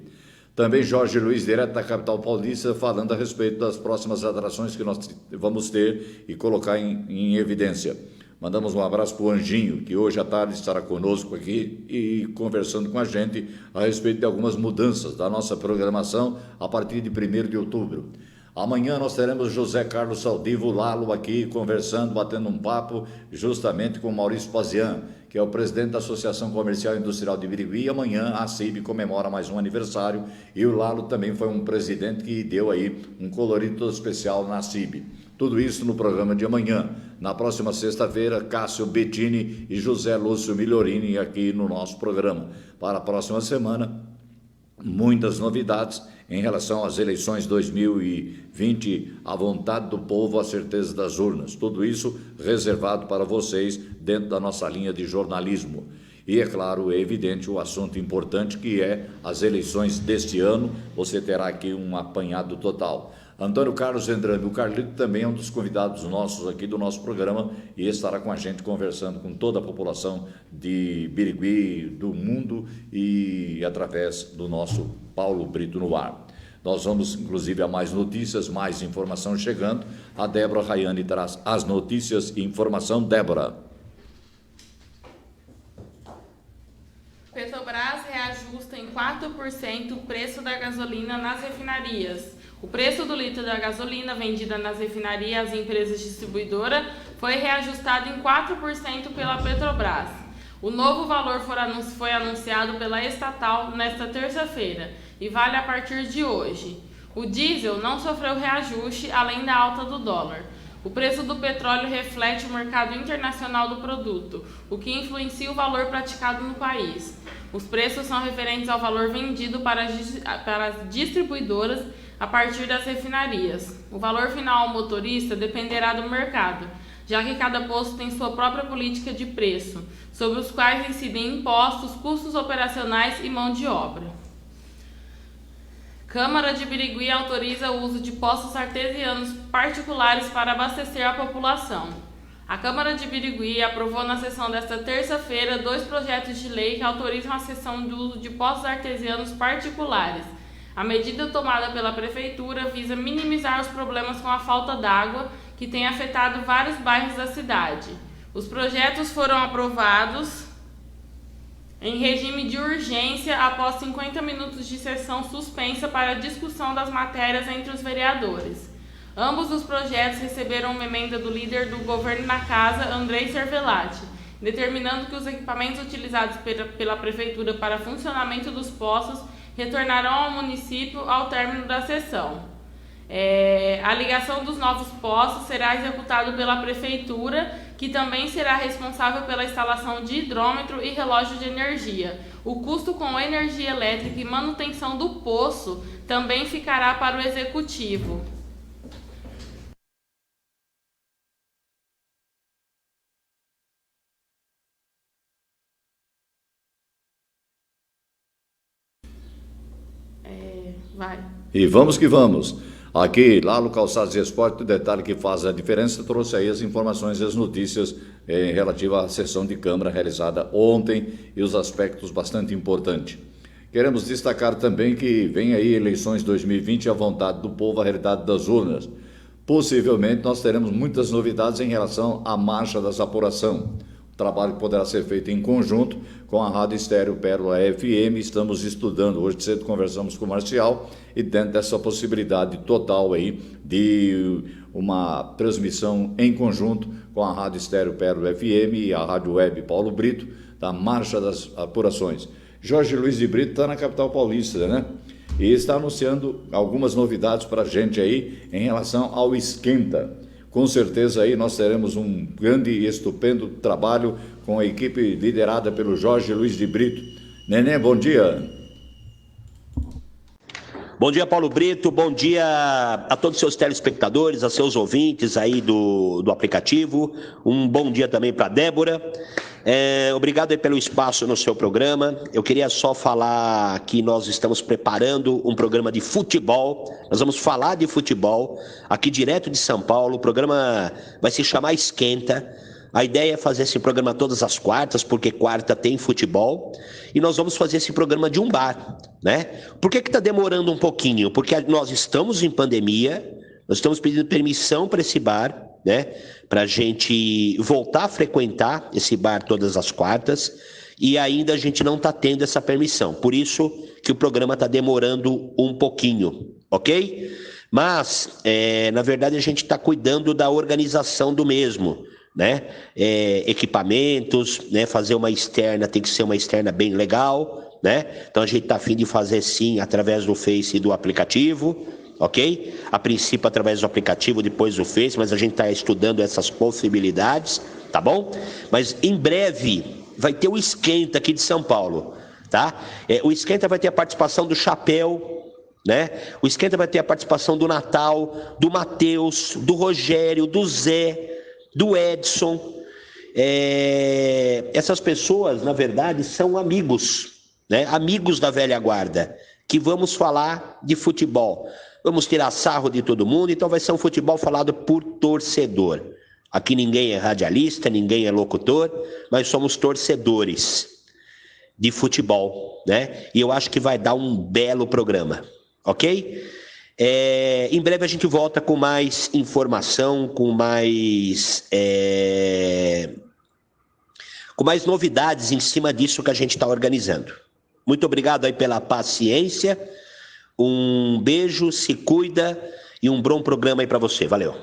Também Jorge Luiz, direto da capital paulista, falando a respeito das próximas atrações que nós vamos ter e colocar em evidência. Mandamos um abraço para o Anjinho, que hoje à tarde estará conosco aqui e conversando com a gente a respeito de algumas mudanças da nossa programação a partir de 1º de outubro. Amanhã nós teremos José Carlos Saldivo Lalo aqui conversando, batendo um papo justamente com Maurício Pazian, que é o presidente da Associação Comercial e Industrial de Birigui. E amanhã a CIB comemora mais um aniversário e o Lalo também foi um presidente que deu aí um colorido todo especial na CIB. Tudo isso no programa de amanhã. Na próxima sexta-feira, Cássio Bettini e José Lúcio Migliorini aqui no nosso programa. Para a próxima semana, muitas novidades em relação às eleições 2020, a vontade do povo, a certeza das urnas. Tudo isso reservado para vocês dentro da nossa linha de jornalismo. E, é claro, é evidente o assunto importante que é as eleições deste ano. Você terá aqui um apanhado total. Antônio Carlos Vendrame, o Carlito também é um dos convidados nossos aqui do nosso programa e estará com a gente conversando com toda a população de Birigui, do mundo e através do nosso Paulo Brito no ar. Nós vamos, inclusive, a mais notícias, mais informação chegando. A Débora Rayane traz as notícias e informação. Débora. Petrobras reajusta em 4% o preço da gasolina nas refinarias. O preço do litro da gasolina vendida nas refinarias e empresas distribuidoras foi reajustado em 4% pela Petrobras. O novo valor foi anunciado pela estatal nesta terça-feira e vale a partir de hoje. O diesel não sofreu reajuste, além da alta do dólar. O preço do petróleo reflete o mercado internacional do produto, o que influencia o valor praticado no país. Os preços são referentes ao valor vendido para as distribuidoras a partir das refinarias. O valor final ao motorista dependerá do mercado, já que cada posto tem sua própria política de preço, sobre os quais incidem impostos, custos operacionais e mão de obra. Câmara de Birigui autoriza o uso de poços artesianos particulares para abastecer a população. A Câmara de Birigui aprovou na sessão desta terça-feira 2 projetos de lei que autorizam a cessão do uso de poços artesianos particulares. A medida tomada pela Prefeitura visa minimizar os problemas com a falta d'água que tem afetado vários bairros da cidade. Os projetos foram aprovados em regime de urgência após 50 minutos de sessão suspensa para discussão das matérias entre os vereadores. Ambos os projetos receberam uma emenda do líder do governo na casa, Andrei Cervelati, determinando que os equipamentos utilizados pela Prefeitura para funcionamento dos poços retornarão ao município ao término da sessão. A ligação dos novos poços será executada pela Prefeitura, que também será responsável pela instalação de hidrômetro e relógio de energia. O custo com energia elétrica e manutenção do poço também ficará para o Executivo. E vamos que vamos. Aqui, lá no Calçados e Esporte, o detalhe que faz a diferença, trouxe aí as informações e as notícias relativas à sessão de Câmara realizada ontem e os aspectos bastante importantes. Queremos destacar também que vem aí eleições 2020, a vontade do povo, a realidade das urnas. Possivelmente nós teremos muitas novidades em relação à marcha das apuração. Trabalho que poderá ser feito em conjunto com a Rádio Estéreo Pérola FM. Estamos estudando, hoje cedo conversamos com o Marcial, e dentro dessa possibilidade total aí de uma transmissão em conjunto com a Rádio Estéreo Pérola FM e a Rádio Web Paulo Brito, da Marcha das Apurações. Jorge Luiz de Brito está na capital paulista, né? E está anunciando algumas novidades para a gente aí em relação ao Esquenta. Com certeza aí nós teremos um grande e estupendo trabalho com a equipe liderada pelo Jorge Luiz de Brito. Nenê, bom dia. Bom dia, Paulo Brito, bom dia a todos os seus telespectadores, a seus ouvintes aí do aplicativo. Um bom dia também para a Débora. Obrigado aí pelo espaço no seu programa. Eu queria só falar que nós estamos preparando um programa de futebol. Nós vamos falar de futebol aqui direto de São Paulo. O programa vai se chamar Esquenta. A ideia é fazer esse programa todas as quartas, porque quarta tem futebol, e nós vamos fazer esse programa de um bar, né? Por que está demorando um pouquinho? Porque nós estamos em pandemia, nós estamos pedindo permissão para esse bar, né? Para a gente voltar a frequentar esse bar todas as quartas, e ainda a gente não está tendo essa permissão. Por isso que o programa está demorando um pouquinho, ok? Mas, na verdade, a gente está cuidando da organização do mesmo, né? Equipamentos, né? Fazer uma externa, tem que ser uma externa bem legal, né? Então a gente está a fim de fazer sim através do Face e do aplicativo, ok? A princípio através do aplicativo, depois do Face, mas a gente está estudando essas possibilidades, tá bom? Mas em breve vai ter o Esquenta aqui de São Paulo, tá? O Esquenta vai ter a participação do Chapéu, né? O Esquenta vai ter a participação do Natal, do Matheus, do Rogério, do Zé, do Edson, essas pessoas, na verdade, são amigos, né? Amigos da velha guarda, que vamos falar de futebol. Vamos tirar sarro de todo mundo, então vai ser um futebol falado por torcedor. Aqui ninguém é radialista, ninguém é locutor, mas somos torcedores de futebol, né? E eu acho que vai dar um belo programa, ok? Em breve a gente volta com mais informação, com mais novidades em cima disso que a gente está organizando. Muito obrigado aí pela paciência, um beijo, se cuida e um bom programa aí para você. Valeu.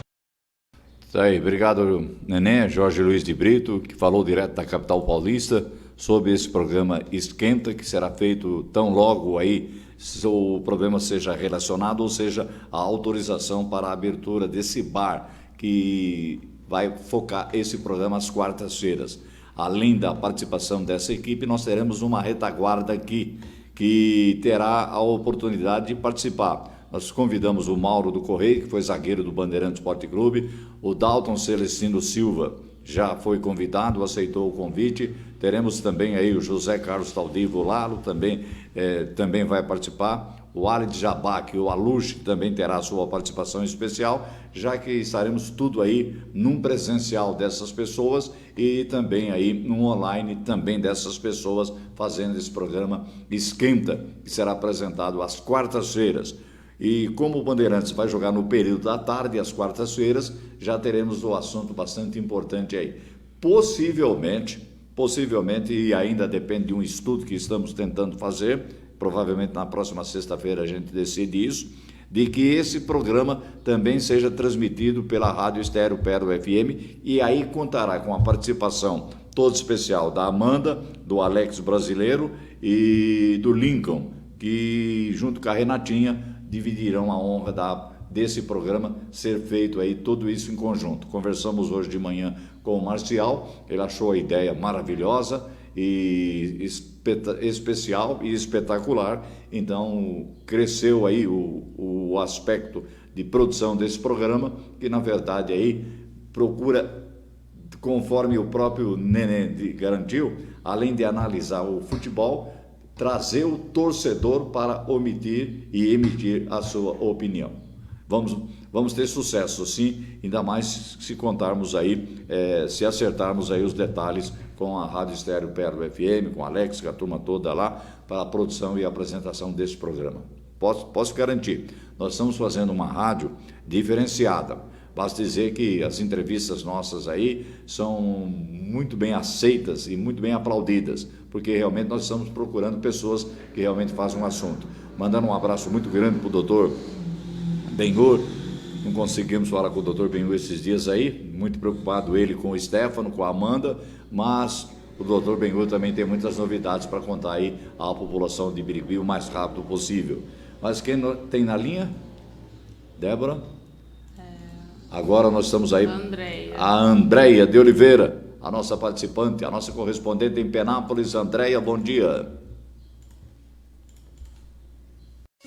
Tá aí, obrigado, Nenê, Jorge Luiz de Brito, que falou direto da capital paulista sobre esse programa Esquenta, que será feito tão logo aí o problema seja relacionado, ou seja, a autorização para a abertura desse bar, que vai focar esse programa às quartas-feiras. Além da participação dessa equipe, nós teremos uma retaguarda aqui, que terá a oportunidade de participar. Nós convidamos o Mauro do Correio, que foi zagueiro do Bandeirantes Esporte Clube, o Dalton Celestino Silva já foi convidado, aceitou o convite. Teremos também aí o José Carlos Taldivo Lalo, também vai participar. O Alid Jabac, o Aluche, também terá a sua participação especial, já que estaremos tudo aí num presencial dessas pessoas e também aí num online também dessas pessoas fazendo esse programa Esquenta, que será apresentado às quartas-feiras. E como o Bandeirantes vai jogar no período da tarde, às quartas-feiras, já teremos um assunto bastante importante aí. Possivelmente, e ainda depende de um estudo que estamos tentando fazer, provavelmente na próxima sexta-feira a gente decide isso, de que esse programa também seja transmitido pela Rádio Estéreo Pérola FM, e aí contará com a participação toda especial da Amanda, do Alex Brasileiro e do Lincoln, que junto com a Renatinha dividirão a honra desse programa ser feito aí, tudo isso em conjunto. Conversamos hoje de manhã com o Marcial, ele achou a ideia maravilhosa e especial e espetacular, então cresceu aí o aspecto de produção desse programa, que na verdade aí procura, conforme o próprio Nenê garantiu, além de analisar o futebol, trazer o torcedor para omitir e emitir a sua opinião. Vamos ter sucesso, sim, ainda mais se contarmos aí, se acertarmos aí os detalhes com a Rádio Estéreo Pérola FM, com a Alex, com a turma toda lá, para a produção e apresentação desse programa. Posso garantir, nós estamos fazendo uma rádio diferenciada. Basta dizer que as entrevistas nossas aí são muito bem aceitas e muito bem aplaudidas, porque realmente nós estamos procurando pessoas que realmente fazem um assunto. Mandando um abraço muito grande para o doutor Benhur. Não conseguimos falar com o doutor Benhur esses dias aí, muito preocupado ele com o Stefano, com a Amanda, mas o doutor Benhur também tem muitas novidades para contar aí à população de Birigui o mais rápido possível. Mas quem tem na linha? Débora? Agora nós estamos aí, a Andréia de Oliveira, a nossa participante, a nossa correspondente em Penápolis. Andréia, bom dia.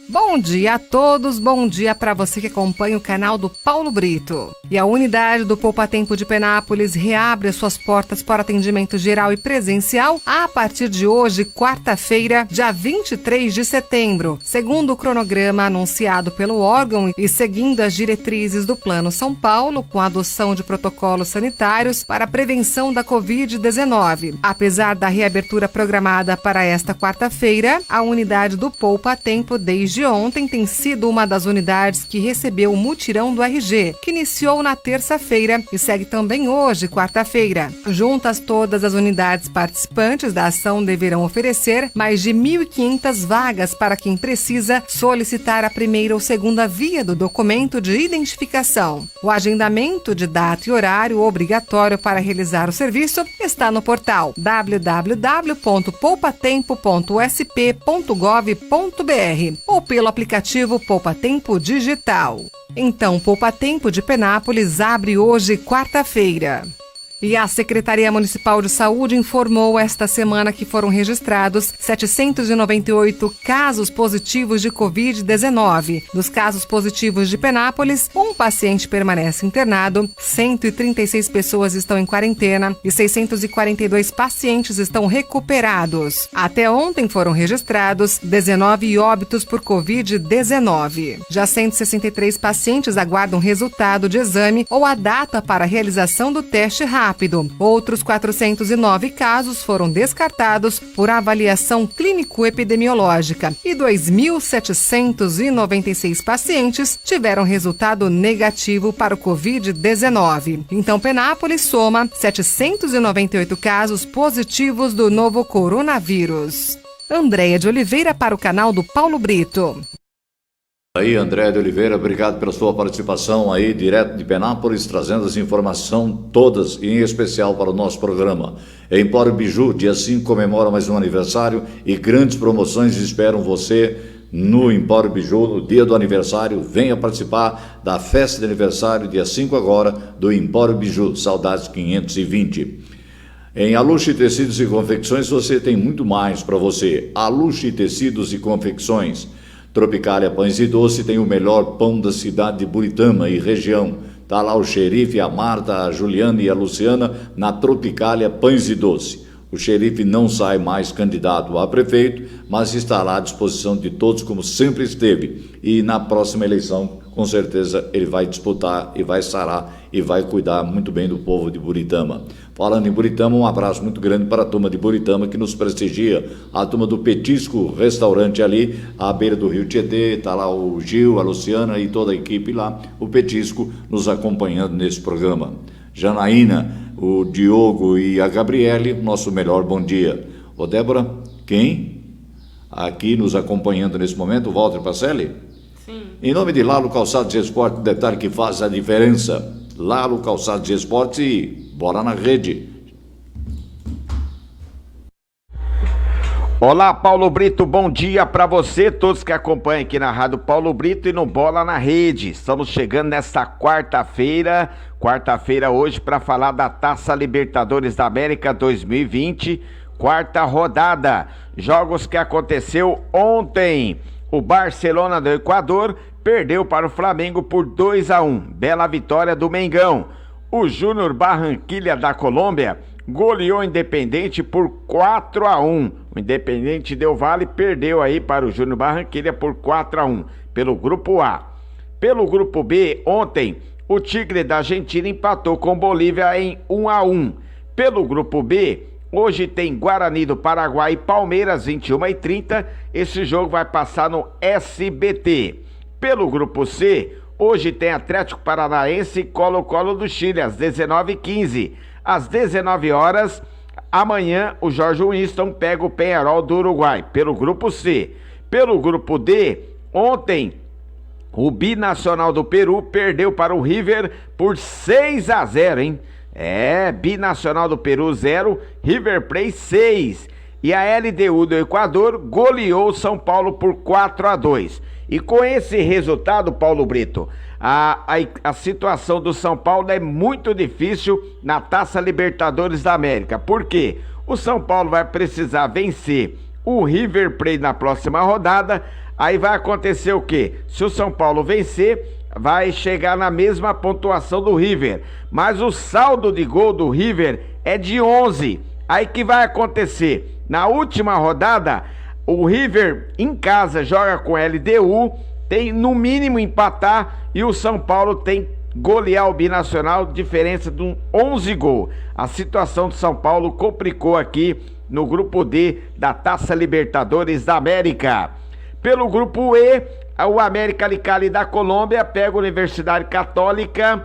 Bom dia a todos, bom dia para você que acompanha o canal do Paulo Brito. E a unidade do Poupa Tempo de Penápolis reabre suas portas para atendimento geral e presencial a partir de hoje, quarta-feira, dia 23 de setembro, segundo o cronograma anunciado pelo órgão e seguindo as diretrizes do Plano São Paulo, com a adoção de protocolos sanitários para a prevenção da Covid-19. Apesar da reabertura programada para esta quarta-feira, a unidade do Poupa Tempo desde ontem tem sido uma das unidades que recebeu o mutirão do RG, que iniciou na terça-feira e segue também hoje, quarta-feira. Juntas, todas as unidades participantes da ação deverão oferecer mais de 1.500 vagas para quem precisa solicitar a primeira ou segunda via do documento de identificação. O agendamento de data e horário obrigatório para realizar o serviço está no portal www.poupatempo.sp.gov.br ou pelo aplicativo Poupa Tempo Digital. Então, Poupa Tempo de Penápolis abre hoje, quarta-feira. E a Secretaria Municipal de Saúde informou esta semana que foram registrados 798 casos positivos de Covid-19. Dos casos positivos de Penápolis, um paciente permanece internado, 136 pessoas estão em quarentena e 642 pacientes estão recuperados. Até ontem foram registrados 19 óbitos por Covid-19. Já 163 pacientes aguardam resultado de exame ou a data para a realização do teste rápido. Outros 409 casos foram descartados por avaliação clínico-epidemiológica e 2.796 pacientes tiveram resultado negativo para o Covid-19. Então, Penápolis soma 798 casos positivos do novo coronavírus. Andréia de Oliveira para o canal do Paulo Brito. Aí, André de Oliveira, obrigado pela sua participação aí, direto de Penápolis, trazendo as informações todas, e em especial para o nosso programa. Empório Biju, dia 5, comemora mais um aniversário e grandes promoções esperam você no Empório Biju, no dia do aniversário. Venha participar da festa de aniversário, dia 5 agora, do Empório Biju, Saudades 520. Em Aluche Tecidos e Confecções, você tem muito mais para você. Aluche Tecidos e Confecções. Tropicália Pães e Doce tem o melhor pão da cidade de Buritama e região. Está lá o xerife, a Marta, a Juliana e a Luciana na Tropicália Pães e Doce. O xerife não sai mais candidato a prefeito, mas está lá à disposição de todos, como sempre esteve. E na próxima eleição, com certeza, ele vai disputar e vai sarar e vai cuidar muito bem do povo de Buritama. Falando em Buritama, um abraço muito grande para a turma de Buritama que nos prestigia. A turma do Petisco Restaurante ali, à beira do Rio Tietê, está lá o Gil, a Luciana e toda a equipe lá, o Petisco, nos acompanhando nesse programa. Janaína, o Diogo e a Gabriele, nosso melhor bom dia. Ô Débora, quem? Aqui nos acompanhando nesse momento, o Walter Pacelli? Sim. Em nome de Lalo Calçados e Esportes, detalhe que faz a diferença. Lalo Calçados e Esportes e bora na rede. Olá, Paulo Brito, bom dia para você, todos que acompanham aqui na Rádio Paulo Brito e no Bola na Rede. Estamos chegando nesta quarta-feira hoje para falar da Taça Libertadores da América 2020, quarta rodada. Jogos que aconteceu ontem. O Barcelona do Equador perdeu para o Flamengo por 2-1, bela vitória do Mengão. O Júnior Barranquilla da Colômbia goleou o Independente por 4-1. O Independente Del Valle perdeu aí para o Júnior Barranquilla por 4-1 pelo Grupo A. Pelo Grupo B, ontem, o Tigre da Argentina empatou com Bolívia em 1-1. Pelo Grupo B, hoje tem Guarani do Paraguai e Palmeiras, 21h30. Esse jogo vai passar no SBT. Pelo Grupo C, hoje tem Atlético Paranaense e Colo-Colo do Chile, às 19h15. Às 19 horas, amanhã, o Jorge Winston pega o Peñarol do Uruguai, pelo Grupo C. Pelo Grupo D, ontem, o Binacional do Peru perdeu para o River por 6-0, hein? Binacional do Peru 0, River Plate 6. E a LDU do Equador goleou o São Paulo por 4-2. E com esse resultado, Paulo Brito, a situação do São Paulo é muito difícil na Taça Libertadores da América. Por quê? O São Paulo vai precisar vencer o River Plate na próxima rodada. Aí vai acontecer o quê? Se o São Paulo vencer, vai chegar na mesma pontuação do River. Mas o saldo de gol do River é de 11. Aí que vai acontecer? Na última rodada, o River em casa joga com a LDU, tem no mínimo empatar e o São Paulo tem golear o Binacional, diferença de 11 gols. A situação do São Paulo complicou aqui no Grupo D da Taça Libertadores da América. Pelo Grupo E, o América de Cali da Colômbia pega a Universidade Católica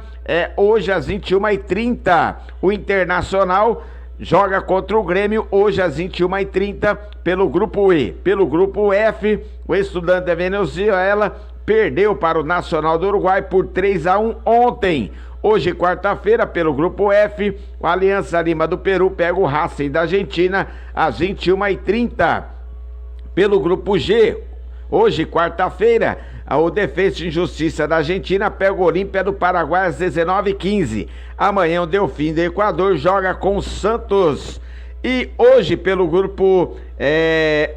hoje às 21h30. O Internacional joga contra o Grêmio hoje às 21h30 pelo Grupo E. Pelo Grupo F, o Estudante da Venezuela perdeu para o Nacional do Uruguai por 3-1 ontem. Hoje, quarta-feira, pelo Grupo F, o Aliança Lima do Peru pega o Racing da Argentina às 21h30. Pelo Grupo G, hoje, quarta-feira, O Defensa e Justiça da Argentina pega o Olímpia do Paraguai às 19h15. Amanhã o Delfim do Equador joga com o Santos. E hoje, pelo grupo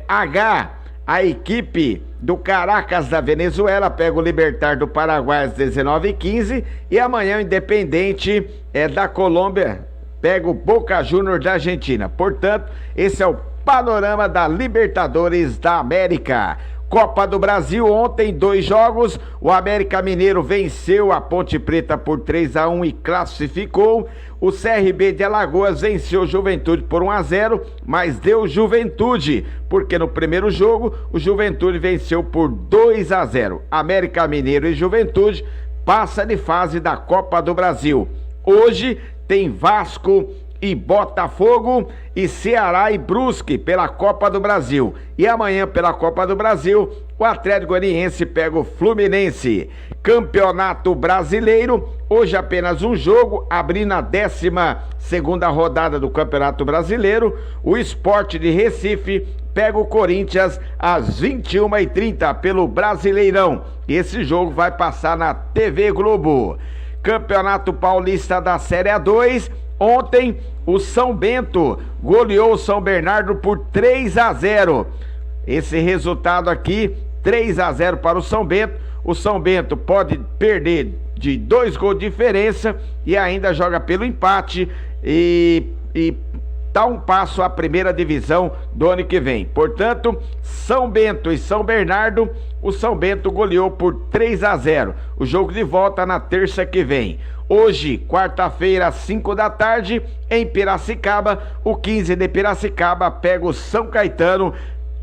H, a equipe do Caracas da Venezuela pega o Libertad do Paraguai às 19h15. E amanhã o Independente da Colômbia pega o Boca Juniors da Argentina. Portanto, esse é o panorama da Libertadores da América. Copa do Brasil, ontem 2 jogos, o América Mineiro venceu a Ponte Preta por 3-1 e classificou. O CRB de Alagoas venceu o Juventude por 1-0, mas deu Juventude, porque no primeiro jogo o Juventude venceu por 2-0. América Mineiro e Juventude passa de fase da Copa do Brasil. Hoje tem Vasco e Botafogo e Ceará e Brusque pela Copa do Brasil. E amanhã pela Copa do Brasil, o Atlético Goianiense pega o Fluminense. Campeonato Brasileiro, hoje apenas um jogo, abrindo a 12ª rodada do Campeonato Brasileiro, o Sport de Recife pega o Corinthians às 21h30 pelo Brasileirão. Esse jogo vai passar na TV Globo. Campeonato Paulista da Série A2, ontem o São Bento goleou o São Bernardo por 3-0. Esse resultado aqui, 3-0 para o São Bento. O São Bento pode perder de 2 gols de diferença e ainda joga pelo empate e dá um passo à primeira divisão do ano que vem. Portanto, São Bento e São Bernardo, o São Bento goleou por 3-0. O jogo de volta na terça que vem. Hoje, quarta-feira, às 5 da tarde, em Piracicaba, o 15 de Piracicaba pega o São Caetano.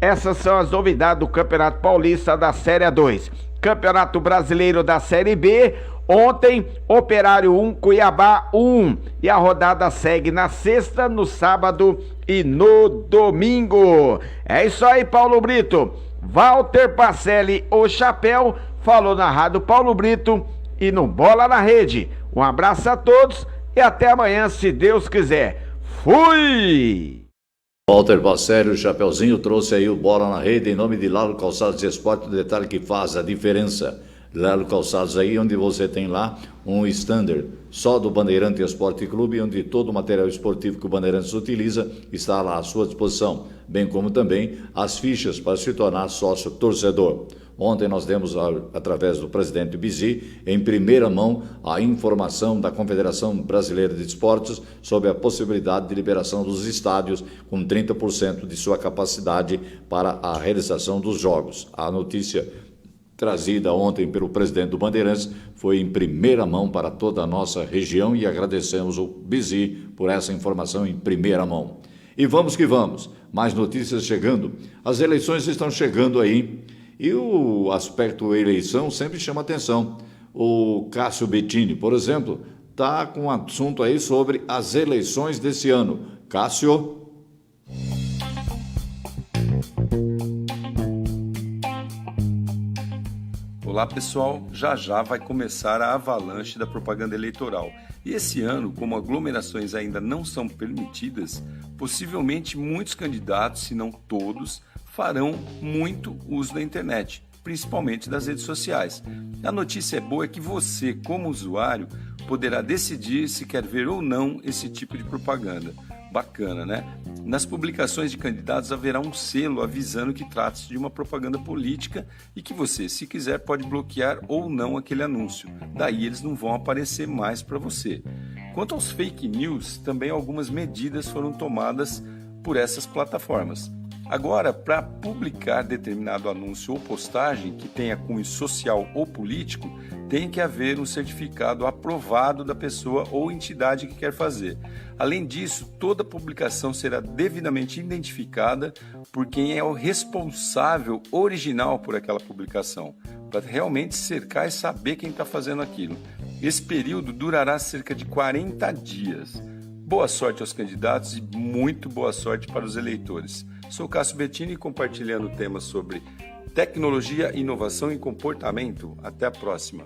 Essas são as novidades do Campeonato Paulista da Série A2. Campeonato Brasileiro da Série B, ontem, Operário 1, Cuiabá 1. E a rodada segue na sexta, no sábado e no domingo. É isso aí, Paulo Brito. Walter Pacelli, o Chapéu, falou na Rádio Paulo Brito e no Bola na Rede. Um abraço a todos e até amanhã, se Deus quiser. Fui! Walter Pacelli, o Chapeuzinho, trouxe aí o Bola na Rede em nome de Lalo Calçados de Esporte, o detalhe que faz a diferença. Lalo Calçados aí, onde você tem lá um standard só do Bandeirante Esporte Clube, onde todo o material esportivo que o Bandeirantes utiliza está lá à sua disposição, bem como também as fichas para se tornar sócio torcedor. Ontem nós demos, através do presidente Bizi, em primeira mão, a informação da Confederação Brasileira de Esportes sobre a possibilidade de liberação dos estádios com 30% de sua capacidade para a realização dos jogos. A notícia trazida ontem pelo presidente do Bandeirantes foi em primeira mão para toda a nossa região e agradecemos o Bizi por essa informação em primeira mão. E vamos que vamos, mais notícias chegando. As eleições estão chegando aí. E o aspecto eleição sempre chama atenção. O Cássio Bettini, por exemplo, está com um assunto aí sobre as eleições desse ano. Cássio? Olá pessoal, já vai começar a avalanche da propaganda eleitoral. E esse ano, como aglomerações ainda não são permitidas, possivelmente muitos candidatos, se não todos, farão muito uso da internet, principalmente das redes sociais. A notícia boa é que você, como usuário, poderá decidir se quer ver ou não esse tipo de propaganda. Bacana, né? Nas publicações de candidatos haverá um selo avisando que trata-se de uma propaganda política e que você, se quiser, pode bloquear ou não aquele anúncio. Daí eles não vão aparecer mais para você. Quanto aos fake news, também algumas medidas foram tomadas por essas plataformas. Agora, para publicar determinado anúncio ou postagem que tenha cunho social ou político, tem que haver um certificado aprovado da pessoa ou entidade que quer fazer. Além disso, toda publicação será devidamente identificada por quem é o responsável original por aquela publicação, para realmente cercar e saber quem está fazendo aquilo. Esse período durará cerca de 40 dias. Boa sorte aos candidatos e muito boa sorte para os eleitores. Sou Cássio Bettini, compartilhando temas sobre tecnologia, inovação e comportamento. Até a próxima.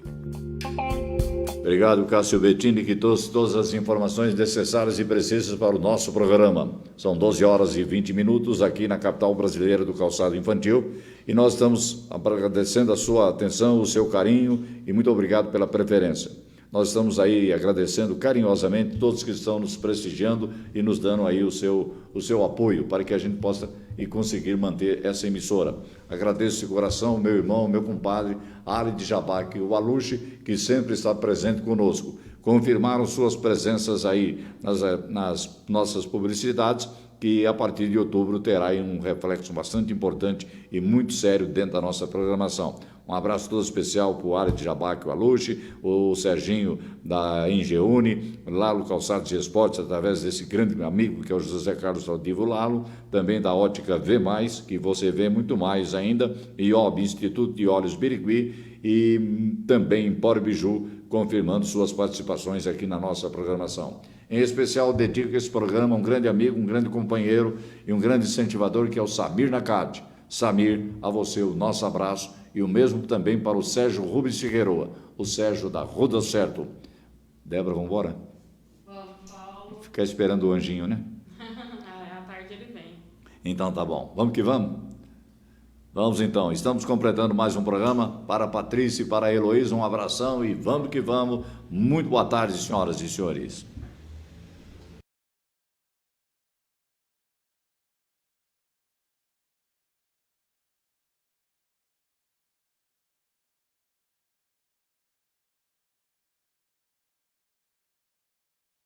Obrigado, Cássio Bettini, que trouxe todas as informações necessárias e precisas para o nosso programa. São 12 horas e 20 minutos aqui na capital brasileira do calçado infantil e nós estamos agradecendo a sua atenção, o seu carinho e muito obrigado pela preferência. Nós estamos aí agradecendo carinhosamente todos que estão nos prestigiando e nos dando aí o seu apoio para que a gente possa e conseguir manter essa emissora. Agradeço de coração o meu irmão, meu compadre, Ali de Jabaque, o Aluche, que sempre está presente conosco. Confirmaram suas presenças aí nas nossas publicidades, que a partir de outubro terá aí um reflexo bastante importante e muito sério dentro da nossa programação. Um abraço todo especial para o Área de Jabaque, o Aluche, o Serginho da Engeune, Lalo Calçados e Esportes, através desse grande amigo que é o José Carlos Saldivo Lalo, também da Ótica V+, que você vê muito mais ainda, IOB, Instituto de Olhos Birigui, e também Empório Biju, confirmando suas participações aqui na nossa programação. Em especial, dedico esse programa a um grande amigo, um grande companheiro e um grande incentivador, que é o Samir Nakad. Samir, a você o nosso abraço e o mesmo também para o Sérgio Rubens Figueroa, o Sérgio da Roda Certo. Débora, vamos embora? Vamos, Paulo. Ficar esperando o anjinho, né? À tarde ele vem. Então tá bom. Vamos que vamos? Vamos então. Estamos completando mais um programa. Para a Patrícia e para a Heloísa, um abração e vamos que vamos. Muito boa tarde, senhoras e senhores.